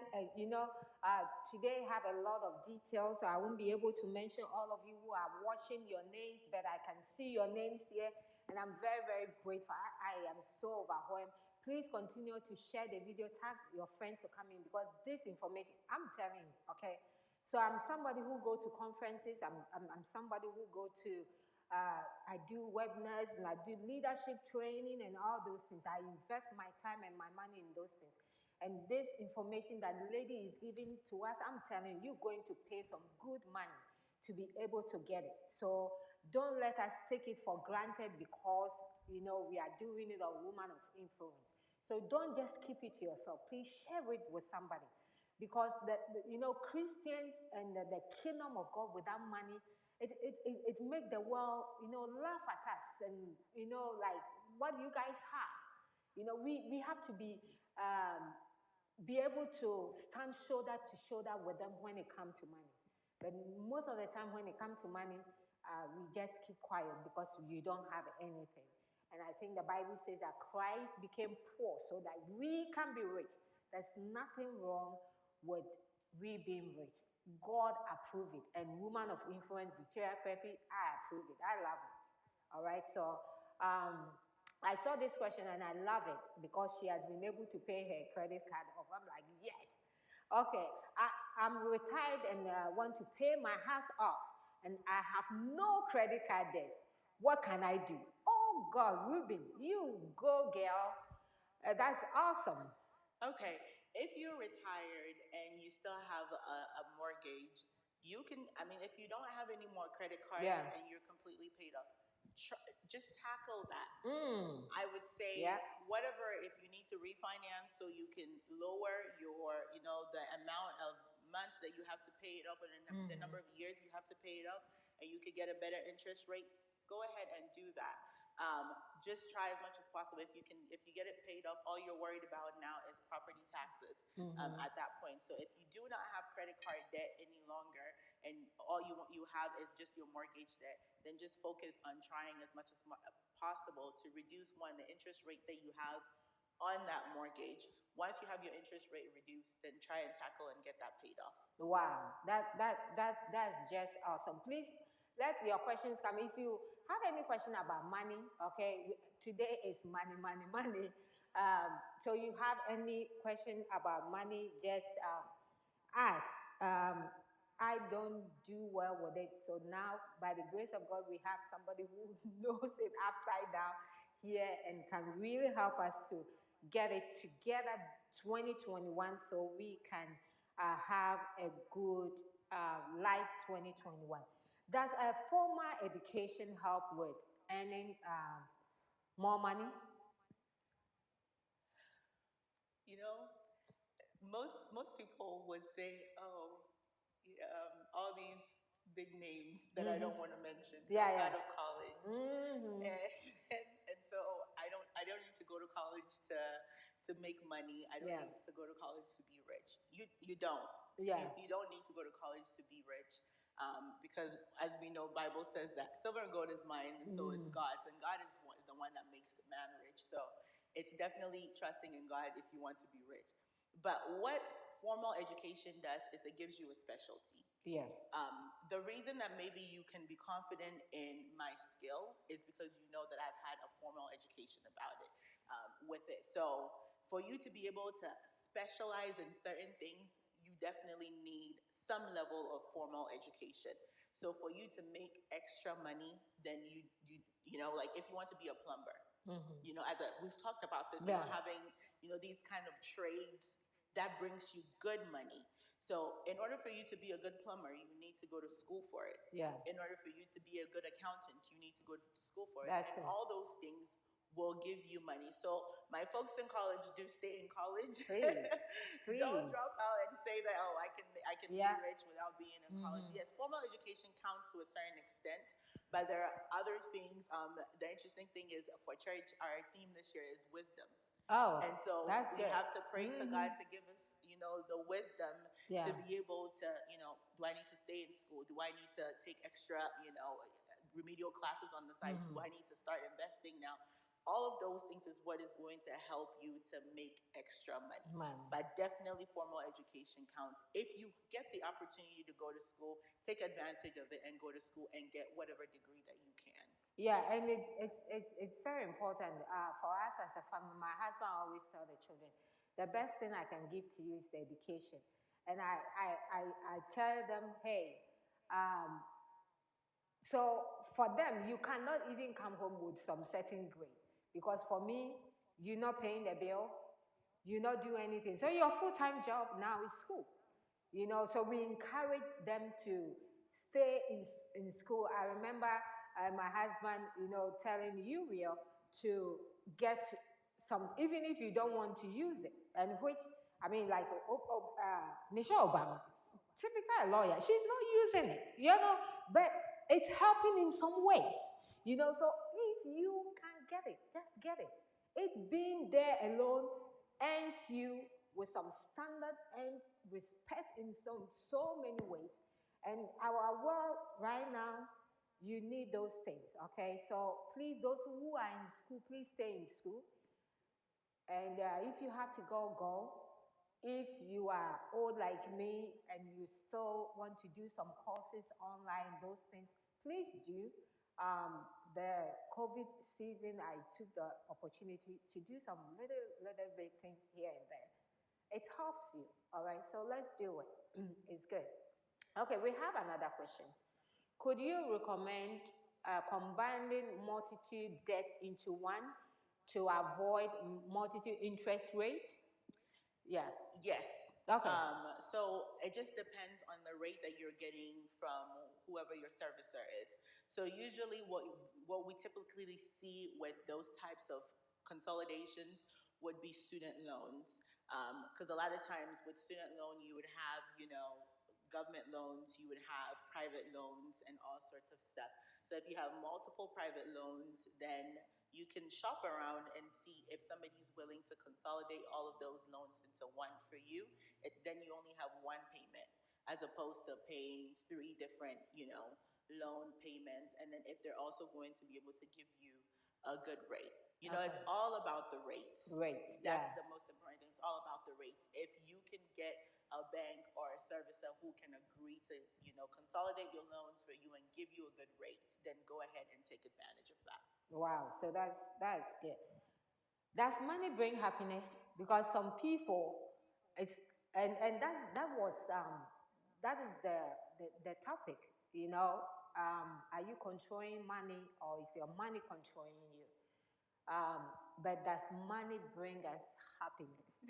Today have a lot of details, so I won't be able to mention all of you who are watching your names, but I can see your names here, and I'm very, very grateful. I am so overwhelmed. Please continue to share the video, tag your friends to come in because this information, I'm telling you, okay? So I'm somebody who go to conferences. I'm somebody who go to I do webinars and I do leadership training and all those things. I invest my time and my money in those things. And this information that the lady is giving to us, I'm telling you, you're going to pay some good money to be able to get it. So don't let us take it for granted because we are doing it a woman of influence. So don't just keep it to yourself. Please share it with somebody because Christians and the kingdom of God without money, it make the world laugh at us and like what do you guys have? We have to be able to stand shoulder to shoulder with them when it comes to money. But most of the time when it comes to money, we just keep quiet because you don't have anything. And I think the Bible says that Christ became poor so that we can be rich. There's nothing wrong with we being rich. God approved it. And woman of influence, Victoria Pepe, I approve it. I love it. All right. So I saw this question and I love it because she has been able to pay her credit card off. I'm like, yes. Okay, I'm retired and want to pay my house off, and I have no credit card debt. What can I do? Oh God, Ruben, you go, girl. That's awesome. Okay, if you're retired and you still have a mortgage, you can, I mean, if you don't have any more credit cards Yeah. and you're completely paid up, just tackle that. Mm. I would say Yeah. whatever, if you need to refinance so you can lower your, the amount of months that you have to pay it up and the number of years you have to pay it up and you could get a better interest rate, go ahead and do that. Just try as much as possible. If you get it paid off, all you're worried about now is property taxes at that point. So if you do not have credit card debt any longer, and all you have is just your mortgage debt, then just focus on trying as much as possible to reduce the interest rate that you have on that mortgage. Once you have your interest rate reduced, then try and tackle and get that paid off. Wow, that's just awesome. Please let your questions come. If you have any question about money, okay, today is money, money, money. So you have any question about money, just ask. I don't do well with it. So now, by the grace of God, we have somebody who knows it upside down here and can really help us to get it together 2021 so we can have a good life 2021. Does a formal education help with earning more money? You know, most people would say, "Oh, all these big names that I don't want to mention Yeah, drop yeah. out of college," and so I don't need to go to college to make money. I don't Yeah. need to go to college to be rich. You don't. Yeah. You don't need to go to college to be rich. Because as we know, Bible says that silver and gold is mine, and so it's God's, and God is the one that makes man rich. So it's definitely trusting in God if you want to be rich. But what formal education does is it gives you a specialty. Yes. The reason that maybe you can be confident in my skill is because you know that I've had a formal education about it, with it. So for you to be able to specialize in certain things, you definitely need some level of formal education. So for you to make extra money, then like if you want to be a plumber, we've talked about this, Yeah. having these kind of trades that brings you good money. So in order for you to be a good plumber, you need to go to school for it. Yeah. In order for you to be a good accountant, you need to go to school for it. That's And it. all those things will give you money. So my folks in college, do stay in college. Please. Don't Please. drop out and say that, oh, I can Yeah. be rich without being in college. Yes, formal education counts to a certain extent, but there are other things. The interesting thing is for church, our theme this year is wisdom. Oh, And so that's we good. have to pray to God to give us, the wisdom Yeah. to be able to, do I need to stay in school? Do I need to take extra, remedial classes on the side? Do I need to start investing now? all of those things is what is going to help you to make extra money. But definitely formal education counts. If you get the opportunity to go to school, take advantage of it and go to school and get whatever degree that you can. Yeah, and it's very important for us as a family. My husband always tell the children, the best thing I can give to you is education. And I tell them, hey, so for them, you cannot even come home with some certain grade. Because for me, you're not paying the bill, you not do anything. So your full-time job now is school. So we encourage them to stay in school. I remember my husband, telling Uriel to get some, even if you don't want to use it, and which, I mean, like Michelle Obama, typical lawyer, she's not using it, but it's helping in some ways, So if you can get it, just get it. It being there alone earns you with some standard and respect in so many ways. And our world right now, you need those things, okay? So please, those who are in school, please stay in school. And if you have to go, go. If you are old like me and you still want to do some courses online, those things, please do. The COVID season, I took the opportunity to do some little big things here and there. It helps you, all right? So let's do it. It's good. Okay, we have another question. Could you recommend combining multitude debt into one to avoid multitude interest rate? Yeah. Yes. Okay. So it just depends on the rate that you're getting from whoever your servicer is. So usually what we typically see with those types of consolidations would be student loans. Because a lot of times with student loan, you would have, government loans, you would have private loans and all sorts of stuff. So if you have multiple private loans, then you can shop around and see if somebody's willing to consolidate all of those loans into one for you. Then you only have one payment as opposed to paying three different, loan payments. And then if they're also going to be able to give you a good rate. It's all about the rates. That's the most important thing. It's all about the rates. If you can get a bank or a servicer who can agree to, consolidate your loans for you and give you a good rate, then go ahead and take advantage of that. Wow, so that's good. Does money bring happiness? Because some people, and that is the topic. Are you controlling money or is your money controlling you? But does money bring us happiness?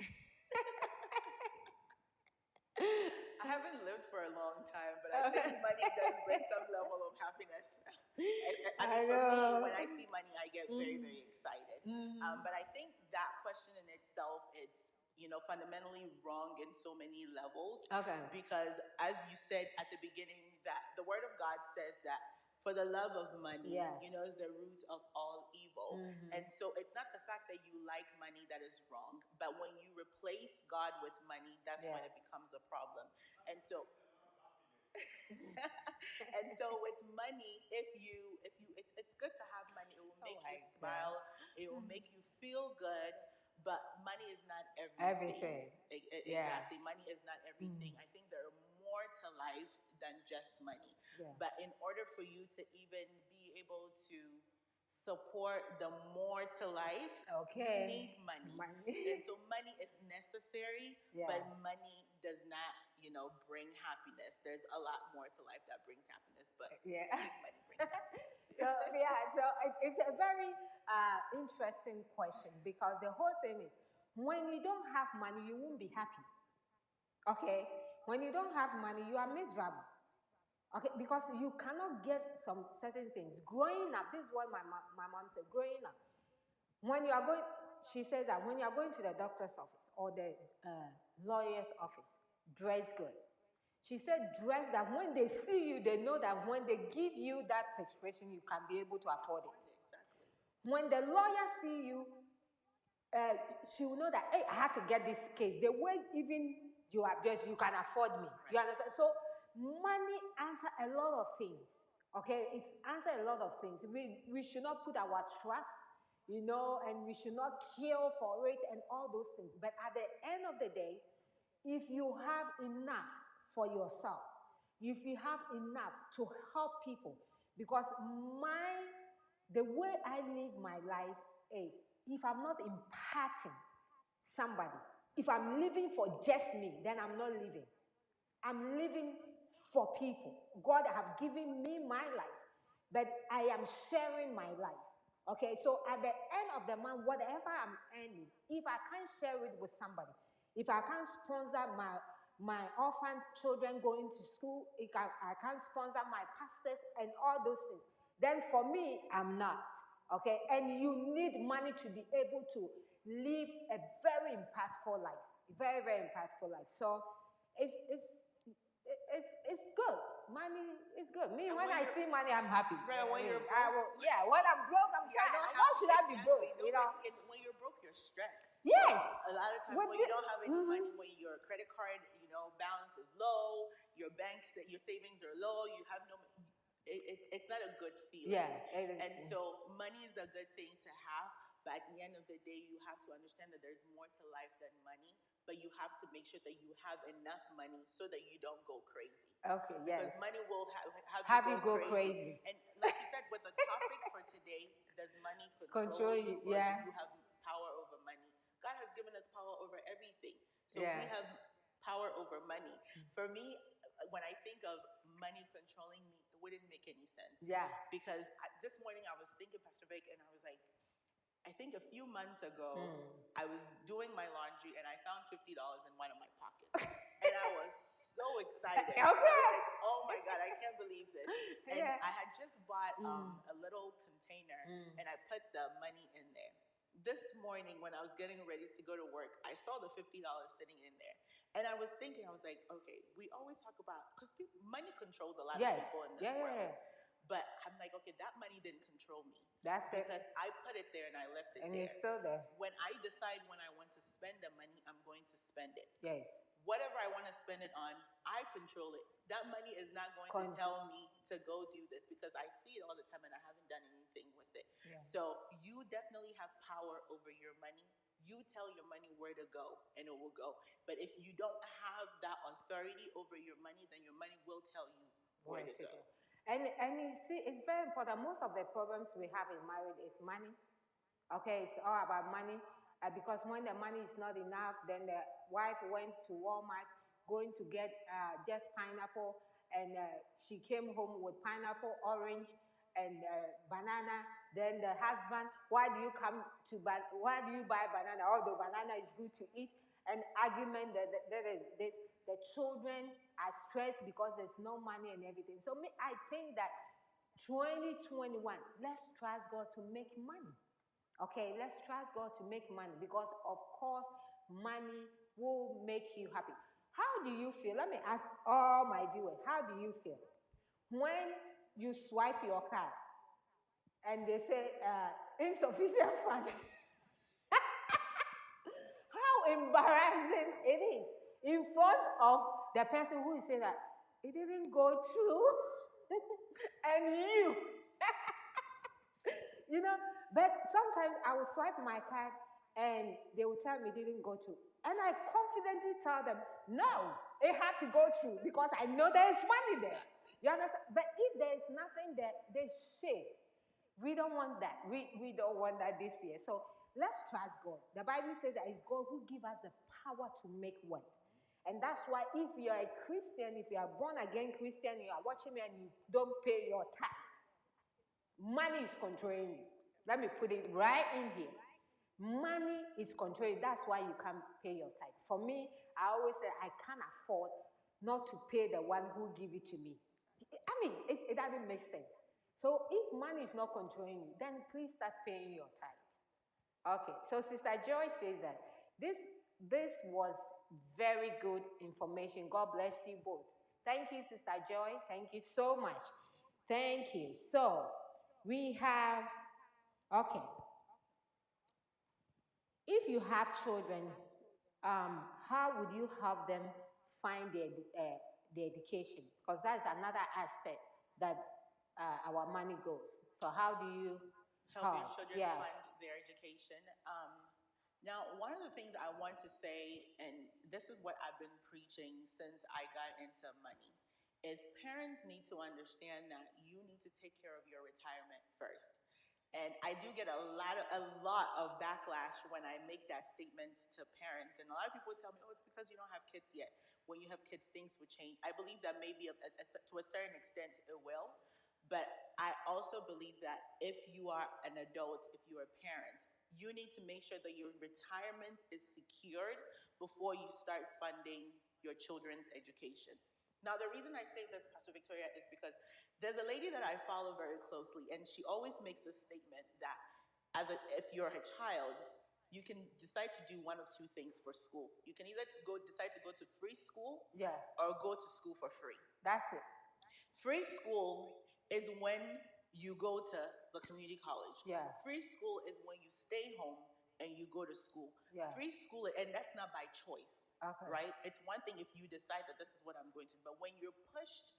I haven't lived for a long time, but I think money does bring some level of happiness. I mean, for me, when I see money, I get very, very excited. But I think that question in itself, it's, fundamentally wrong in so many levels. Okay. Because as you said at the beginning, that the Word of God says that for the love of money, is the root of all evil. And so it's not the fact that you like money that is wrong, but when you replace God with money, that's when it becomes a problem. And so and so with money, it's good to have money. It will make you smile. It will make you feel good. But money is not everything. Exactly. Money is not everything. I think there are more to life than just money. But in order for you to even be able to support the more to life, you need money. And so money is necessary, but money does not, bring happiness. There's a lot more to life that brings happiness, but money brings happiness too. So it's a very interesting question because the whole thing is when you don't have money, you won't be happy. Okay? When you don't have money, you are miserable. Okay, because you cannot get some certain things. Growing up, this is what my mom said, growing up. When you are going, she says that when you are going to the doctor's office or the lawyer's office, dress good. She said dress that when they see you, they know that when they give you that prescription, you can be able to afford it. Exactly. When the lawyer see you, she will know that, hey, I have to get this case. The way even you are dressed, you can afford me. Right. You understand? So money answers a lot of things. Okay, it's answer a lot of things. We should not put our trust, and we should not kill for it and all those things. But at the end of the day, if you have enough for yourself, if you have enough to help people, because the way I live my life is, if I'm not imparting somebody, if I'm living for just me, then I'm not living. I'm living for people. God have given me my life, but I am sharing my life. Okay, so at the end of the month, whatever I'm earning, if I can't share it with somebody, if I can't sponsor my orphan children going to school, if I can't sponsor my pastors and all those things, then for me, I'm not. Okay, and you need money to be able to live a very impactful life, very, very impactful life. So it's good. Money is good. Me, when I see money, I'm happy. Right, when you're broke. When I'm broke, I'm sad. Why should I be broke? And when you're broke, you're stressed. Yes. A lot of times when you don't have any money, when your credit card, balance is low, your savings are low, you have no. It's not a good feeling. Yeah. And so money is a good thing to have, but at the end of the day, you have to understand that there's more to life than money. But you have to make sure that you have enough money so that you don't go crazy. Okay, yes. Because money will have you go crazy. And like you said, with the topic for today, does money control you? Or Yeah. do you have power over money? God has given us power over everything. So Yeah. we have power over money. For me, when I think of money controlling me, it wouldn't make any sense. Yeah. Because this morning I was thinking, Pastor Vic, and I was like, I think a few months ago, I was doing my laundry and I found $50 in one of my pockets. And I was so excited. Okay. I was like, oh my God, I can't believe this. And Yeah. I had just bought a little container and I put the money in there. This morning, when I was getting ready to go to work, I saw the $50 sitting in there. And I was thinking, I was like, okay, we always talk about, because money controls a lot of people in this world. Yeah. But I'm like, okay, that money didn't control me. That's it. Because I put it there and I left it and there. It's still there. When I decide when I want to spend the money, I'm going to spend it. Yes. Whatever I want to spend it on, I control it. That money is not going to tell me to go do this because I see it all the time and I haven't done anything with it. Yeah. So you definitely have power over your money. You tell your money where to go and it will go. But if you don't have that authority over your money, then your money will tell you where to go. And you see, it's very important. Most of the problems we have in marriage is money. Okay, it's all about money. Because when the money is not enough, then the wife went to Walmart going to get just pineapple, and she came home with pineapple, orange, and banana. Then the husband, why do you buy banana? Although banana is good to eat. An argument that there is this. The children are stressed because there's no money and everything. So I think that 2021, let's trust God to make money. Okay, let's trust God to make money because, of course, money will make you happy. How do you feel? Let me ask all my viewers, how do you feel when you swipe your card and they say insufficient funds? How embarrassing it is in front of the person who is saying that it didn't go through and you but sometimes I will swipe my card and they will tell me it didn't go through, and I confidently tell them no, it had to go through because I know there is money there. You understand? But if there is nothing there, there's shame. We don't want that. We don't want that this year. So let's trust God. The Bible says that it's God who gives us the power to make wealth. And that's why if you are a Christian, if you are born again Christian, you are watching me and you don't pay your tithe, money is controlling you. Let me put it right in here. Money is controlling. That's why you can't pay your tithe. For me, I always say I can't afford not to pay the one who give it to me. I mean, it doesn't make sense. So if money is not controlling you, then please start paying your tithe. Okay, so Sister Joy says that this was very good information. God bless you both. Thank you, Sister Joy. Thank you so much. Thank you. So we have, okay. If you have children, how would you help them find their education? Because that's another aspect that our money goes. So how do you help your children Yeah. fund their education. Now, one of the things I want to say, and this is what I've been preaching since I got into money, is parents need to understand that you need to take care of your retirement first. And I do get a lot of backlash when I make that statement to parents. And a lot of people tell me, "Oh, it's because you don't have kids yet. When you have kids, things would change." I believe that maybe to a certain extent it will, but I also believe that if you are an adult, if you're a parent, you need to make sure that your retirement is secured before you start funding your children's education. Now, the reason I say this, Pastor Victoria, is because there's a lady that I follow very closely, and she always makes this statement that if you're a child, you can decide to do one of two things for school. You can either decide to go to free school, Yeah. or go to school for free. That's it. Free school is when you go to the community college. Yeah. Free school is when you stay home and you go to school. Yeah. Free school, and that's not by choice, Okay. right? It's one thing if you decide that this is what I'm going to do, but when you're pushed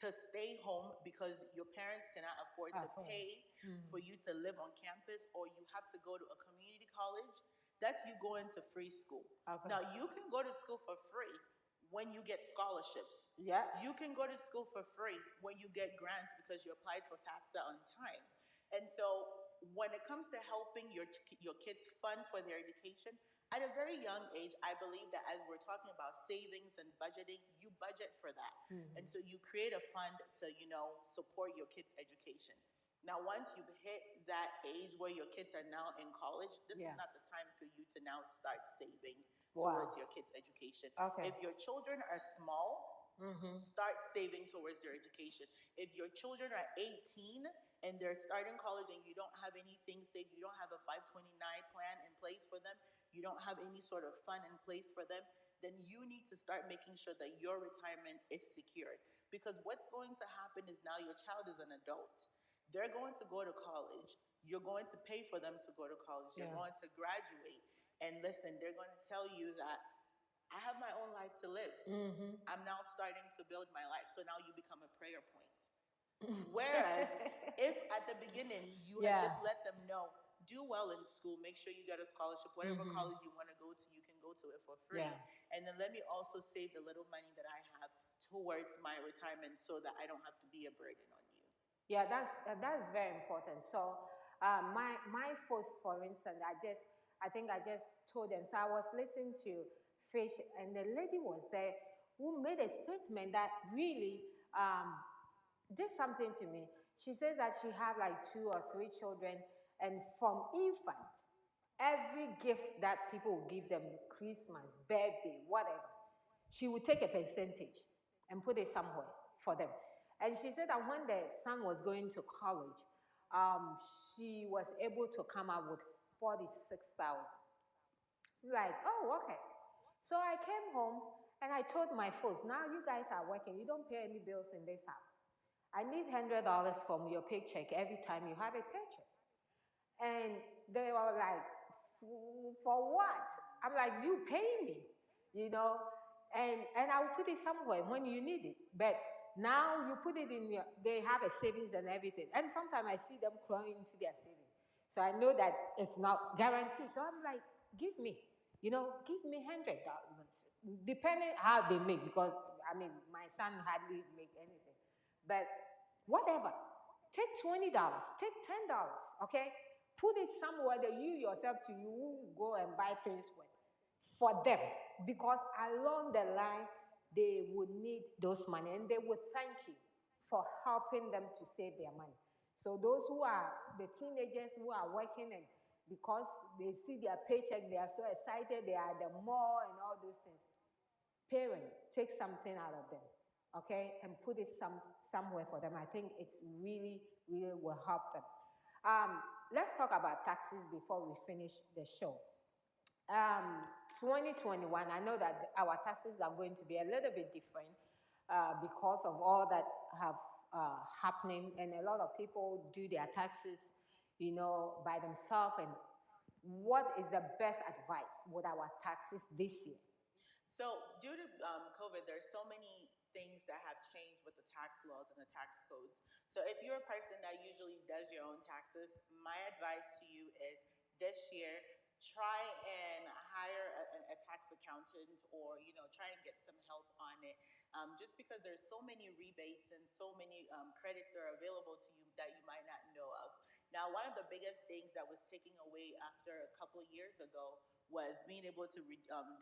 to stay home because your parents cannot afford to pay for you to live on campus, or you have to go to a community college, that's you going to free school. Okay. Now, you can go to school for free when you get scholarships. Yeah. You can go to school for free when you get grants because you applied for FAFSA on time. And so when it comes to helping your kids fund for their education, at a very young age, I believe that as we're talking about savings and budgeting, you budget for that. And so you create a fund to, support your kids' education. Now, once you've hit that age where your kids are now in college, this is not the time for you to now start saving towards your kids' education. Okay. If your children are small, start saving towards their education. If your children are 18 and they're starting college and you don't have anything saved, you don't have a 529 plan in place for them, you don't have any sort of fund in place for them, then you need to start making sure that your retirement is secured. Because what's going to happen is now your child is an adult. They're going to go to college. You're going to pay for them to go to college. They're going to graduate. And listen, they're going to tell you that I have my own life to live. I'm now starting to build my life. So now you become a prayer point. Whereas if at the beginning you had just let them know, do well in school, make sure you get a scholarship, whatever college you want to go to, you can go to it for free. Yeah. And then let me also save the little money that I have towards my retirement so that I don't have to be a burden on you. Yeah, that's very important. So my first, for instance, I think I just told them. So I was listening to Fish, and the lady was there who made a statement that really did something to me. She says that she had like 2 or 3 children, and from infants, every gift that people would give them, Christmas, birthday, whatever, she would take a percentage and put it somewhere for them. And she said that when the son was going to college, she was able to come up with 46,000. Like, oh, okay. So I came home and I told my folks, now you guys are working. You don't pay any bills in this house. I need $100 from your paycheck every time you have a paycheck. And they were like, for what? I'm like, you pay me, and I'll put it somewhere when you need it. But now you put it in they have a savings and everything. And sometimes I see them crying into their savings. So I know that it's not guaranteed. So I'm like, give me $100, depending how they make, because my son hardly make anything. But whatever, take $20, take $10, okay? Put it somewhere that you yourself you go and buy things for them, because along the line they would need those money and they would thank you for helping them to save their money. So those who are the teenagers who are working, and because they see their paycheck, they are so excited, they are the mall and all those things. Parent, take something out of them, okay, and put it somewhere for them. I think it's really, really will help them. Let's talk about taxes before we finish the show. 2021, I know that our taxes are going to be a little bit different because of all that have happening, and a lot of people do their taxes, by themselves. And what is the best advice with our taxes this year? So due to COVID, there's so many things that have changed with the tax laws and the tax codes. So So if you're a person that usually does your own taxes, my advice to you is this year, try and hire a tax accountant, or try and get some help on it, just because there's so many rebates and so many credits that are available to you that you might not know of. Now, one of the biggest things that was taken away after a couple of years ago was being able to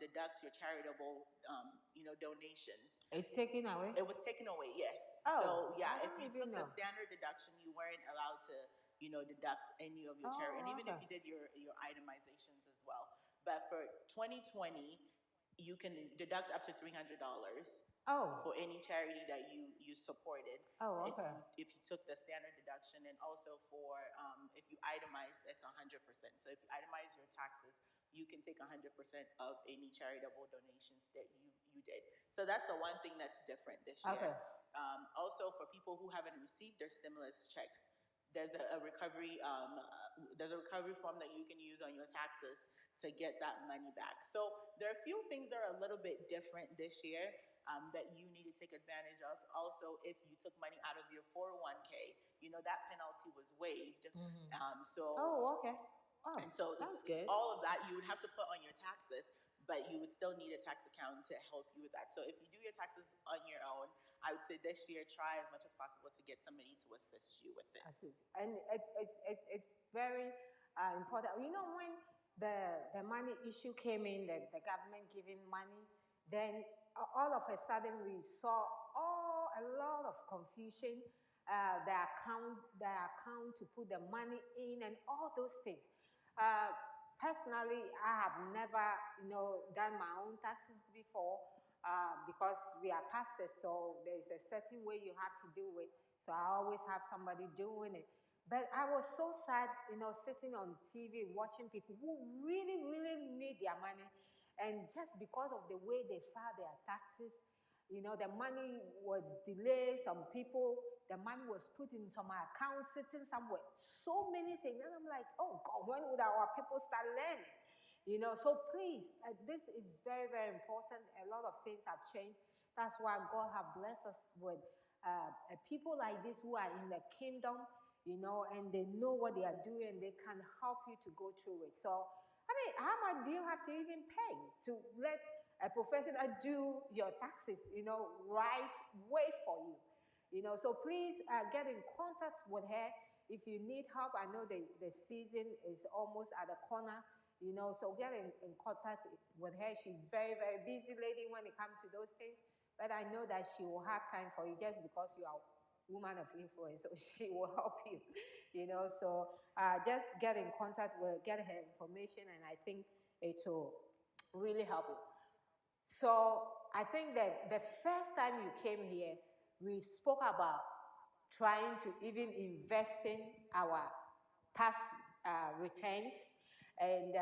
deduct your charitable donations. It's taken away? It was taken away, yes. Oh, So yeah, I if don't you even took the know. standard deduction, you weren't allowed to, deduct any of your charity, and Oh, even if okay. you did your itemizations as well. But for 2020, you can deduct up to $300 Oh, for any charity that you supported. oh, If okay. you took the standard deduction, and also for if you itemized, it's 100%. So if you itemize your taxes, you can take 100% of any charitable donations that you did. So that's the one thing that's different this year. Okay. Also, for people who haven't received their stimulus checks, there's a recovery form that you can use on your taxes to get that money back. So there are a few things that are a little bit different this year, that you need to take advantage of. Also, if you took money out of your 401k, that penalty was waived. Oh, okay. Oh, And so that's good. all of that you would have to put on your taxes, but you would still need a tax accountant to help you with that. So if you do your taxes on your own, I would say this year try as much as possible to get somebody to assist you with it. I see. And it's very important. You know, when the money issue came in, the government giving money, then all of a sudden we saw a lot of confusion, the account to put the money in and all those things. Uh, Personally, I have never, done my own taxes before, because we are pastors, so there's a certain way you have to do it. So I always have somebody doing it. But I was so sad, sitting on TV watching people who really, really need their money, and just because of the way they file their taxes, the money was delayed. Some people, the money was put in some account sitting somewhere. So many things. And I'm like, oh God, when would our people start learning? So please, this is very, very important. A lot of things have changed. That's why God have blessed us with people like this who are in the kingdom, and they know what they are doing, and they can help you to go through it. So, I mean, how much do you have to even pay to let a professional do your taxes, right way for you? So please get in contact with her if you need help. I know the season is almost at the corner, so get in contact with her. She's very, very busy lady when it comes to those things, but I know that she will have time for you just because you are woman of influence, so she will help you, so just get in contact with, get her information, and I think it will really help you. So I think that the first time you came here, we spoke about trying to even invest in our tax returns, and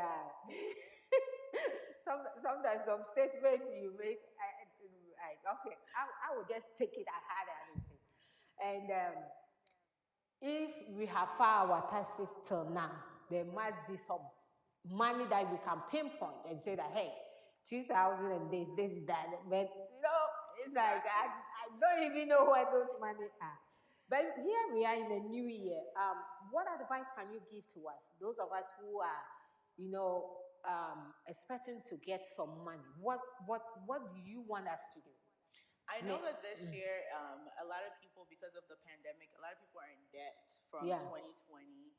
sometimes some statements you make, okay, I will just take it. I had anything, and if we have filed our taxes till now, there must be some money that we can pinpoint and say that, hey, 2000 and this, that. But, it's like, I don't even know where those money are. But here we are in the new year. What advice can you give to us, those of us who are, expecting to get some money? What do you want us to do? I know that this year, a lot of people, because of the pandemic, a lot of people are in debt from Yeah. 2020.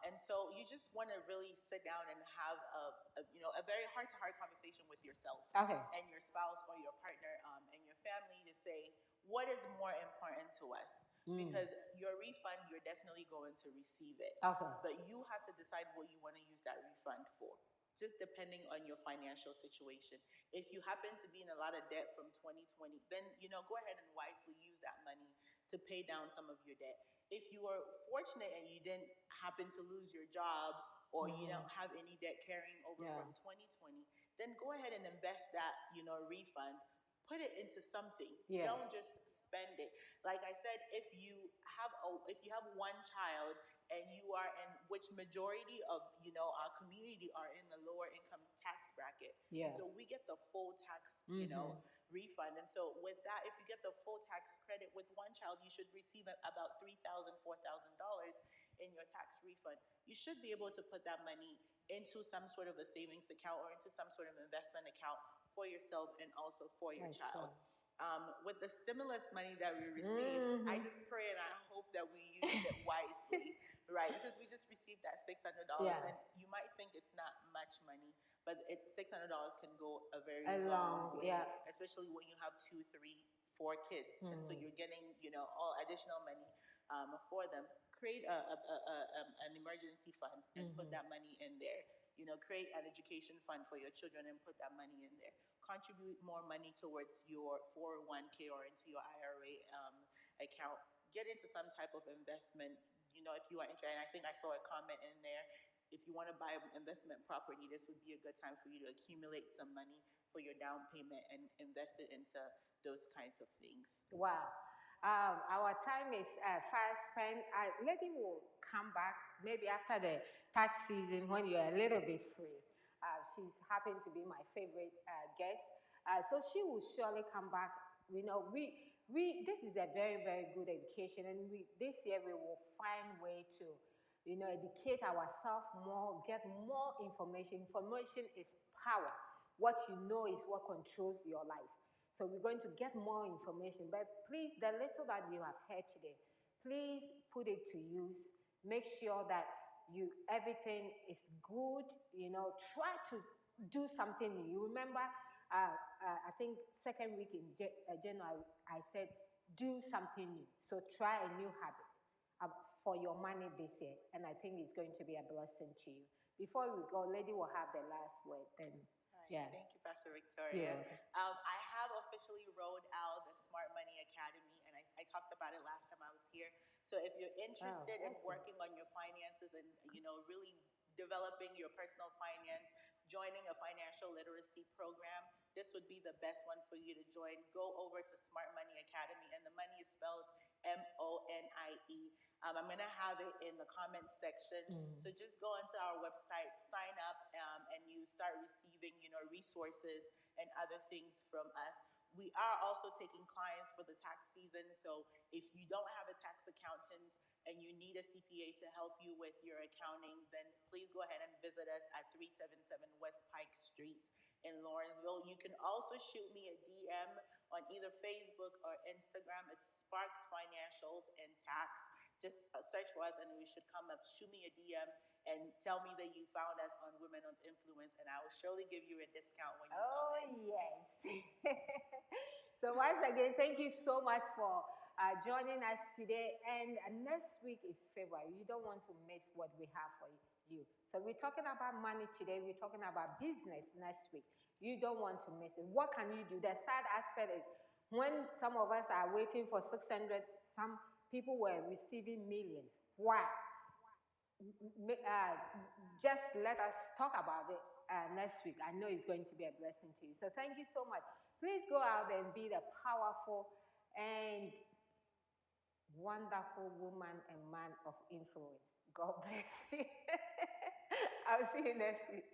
And so you just want to really sit down and have a very heart-to-heart conversation with yourself, Okay. and your spouse or your partner, and your family, to say, what is more important to us? Because your refund, you're definitely going to receive it. Okay. But you have to decide what you want to use that refund for, just depending on your financial situation. If you happen to be in a lot of debt from 2020, then go ahead and wisely use that money to pay down some of your debt. If you are fortunate and you didn't happen to lose your job, or you don't have any debt carrying over Yeah. from 2020, then go ahead and invest that refund. Put it into something. Yeah. Don't just spend it. Like I said, if you have one child, and you are in, which majority of our community are in the lower income tax bracket. Yeah. And so we get the full tax, refund. And so with that, if you get the full tax credit with one child, you should receive about $3,000, $4,000 in your tax refund. You should be able to put that money into some sort of a savings account or into some sort of investment account for yourself and also for your That's child. right. With the stimulus money that we received, I just pray and I hope that we use it wisely, right? Because we just received that $600, Yeah. and you might think it's not much money, but $600 can go a very A long long, way, yeah. especially when you have 2, 3, 4 kids, and so you're getting, all additional money for them. Create an emergency fund and put that money in there. Create an education fund for your children and put that money in there. Contribute more money towards your 401k or into your IRA account. Get into some type of investment. If you are interested, and I think I saw a comment in there. If you want to buy investment property, this would be a good time for you to accumulate some money for your down payment and invest it into those kinds of things. Wow. Our time is fast spent. Lady will come back maybe after the tax season when you're a little bit free. She's happened to be my favorite guest. So she will surely come back. This is a very, very good education, and this year we will find way to, educate ourselves more, get more information. Information is power. What you know is what controls your life. So we're going to get more information. But please, the little that you have heard today, please put it to use. Make sure that everything is good. Try to do something new. You remember, I think second week in January, I said do something new. So try a new habit for your money this year, and I think it's going to be a blessing to you. Before we go, Lady will have the last word. Then, yeah. Thank you, Pastor Victoria. Yeah. I have officially rolled out the Smart Money Academy, and I talked about it last time I was here. So if you're interested in working on your finances and really developing your personal finance, joining a financial literacy program, this would be the best one for you to join. Go over to Smart Money Academy, and the money is spelled MONIE. I'm going to have it in the comments section. So just go onto our website, sign up, and you start receiving, resources and other things from us. We are also taking clients for the tax season. So if you don't have a tax accountant and you need a CPA to help you with your accounting, then please go ahead and visit us at 377 West Pike Street in Lawrenceville. You can also shoot me a DM on either Facebook or Instagram. It's Sparks Financials and Tax. Just search for us and we should come up. Shoot me a DM and tell me that you found us on Women of Influence, and I will surely give you a discount when you come in. Yes. So once again, thank you so much for joining us today. And next week is February. You don't want to miss what we have for you. So we're talking about money today. We're talking about business next week. You don't want to miss it. What can you do? The sad aspect is when some of us are waiting for 600, some people were receiving millions. Why? Just let us talk about it next week. I know it's going to be a blessing to you. So thank you so much. Please go out there and be the powerful and wonderful woman and man of influence. God bless you. I'll see you next week.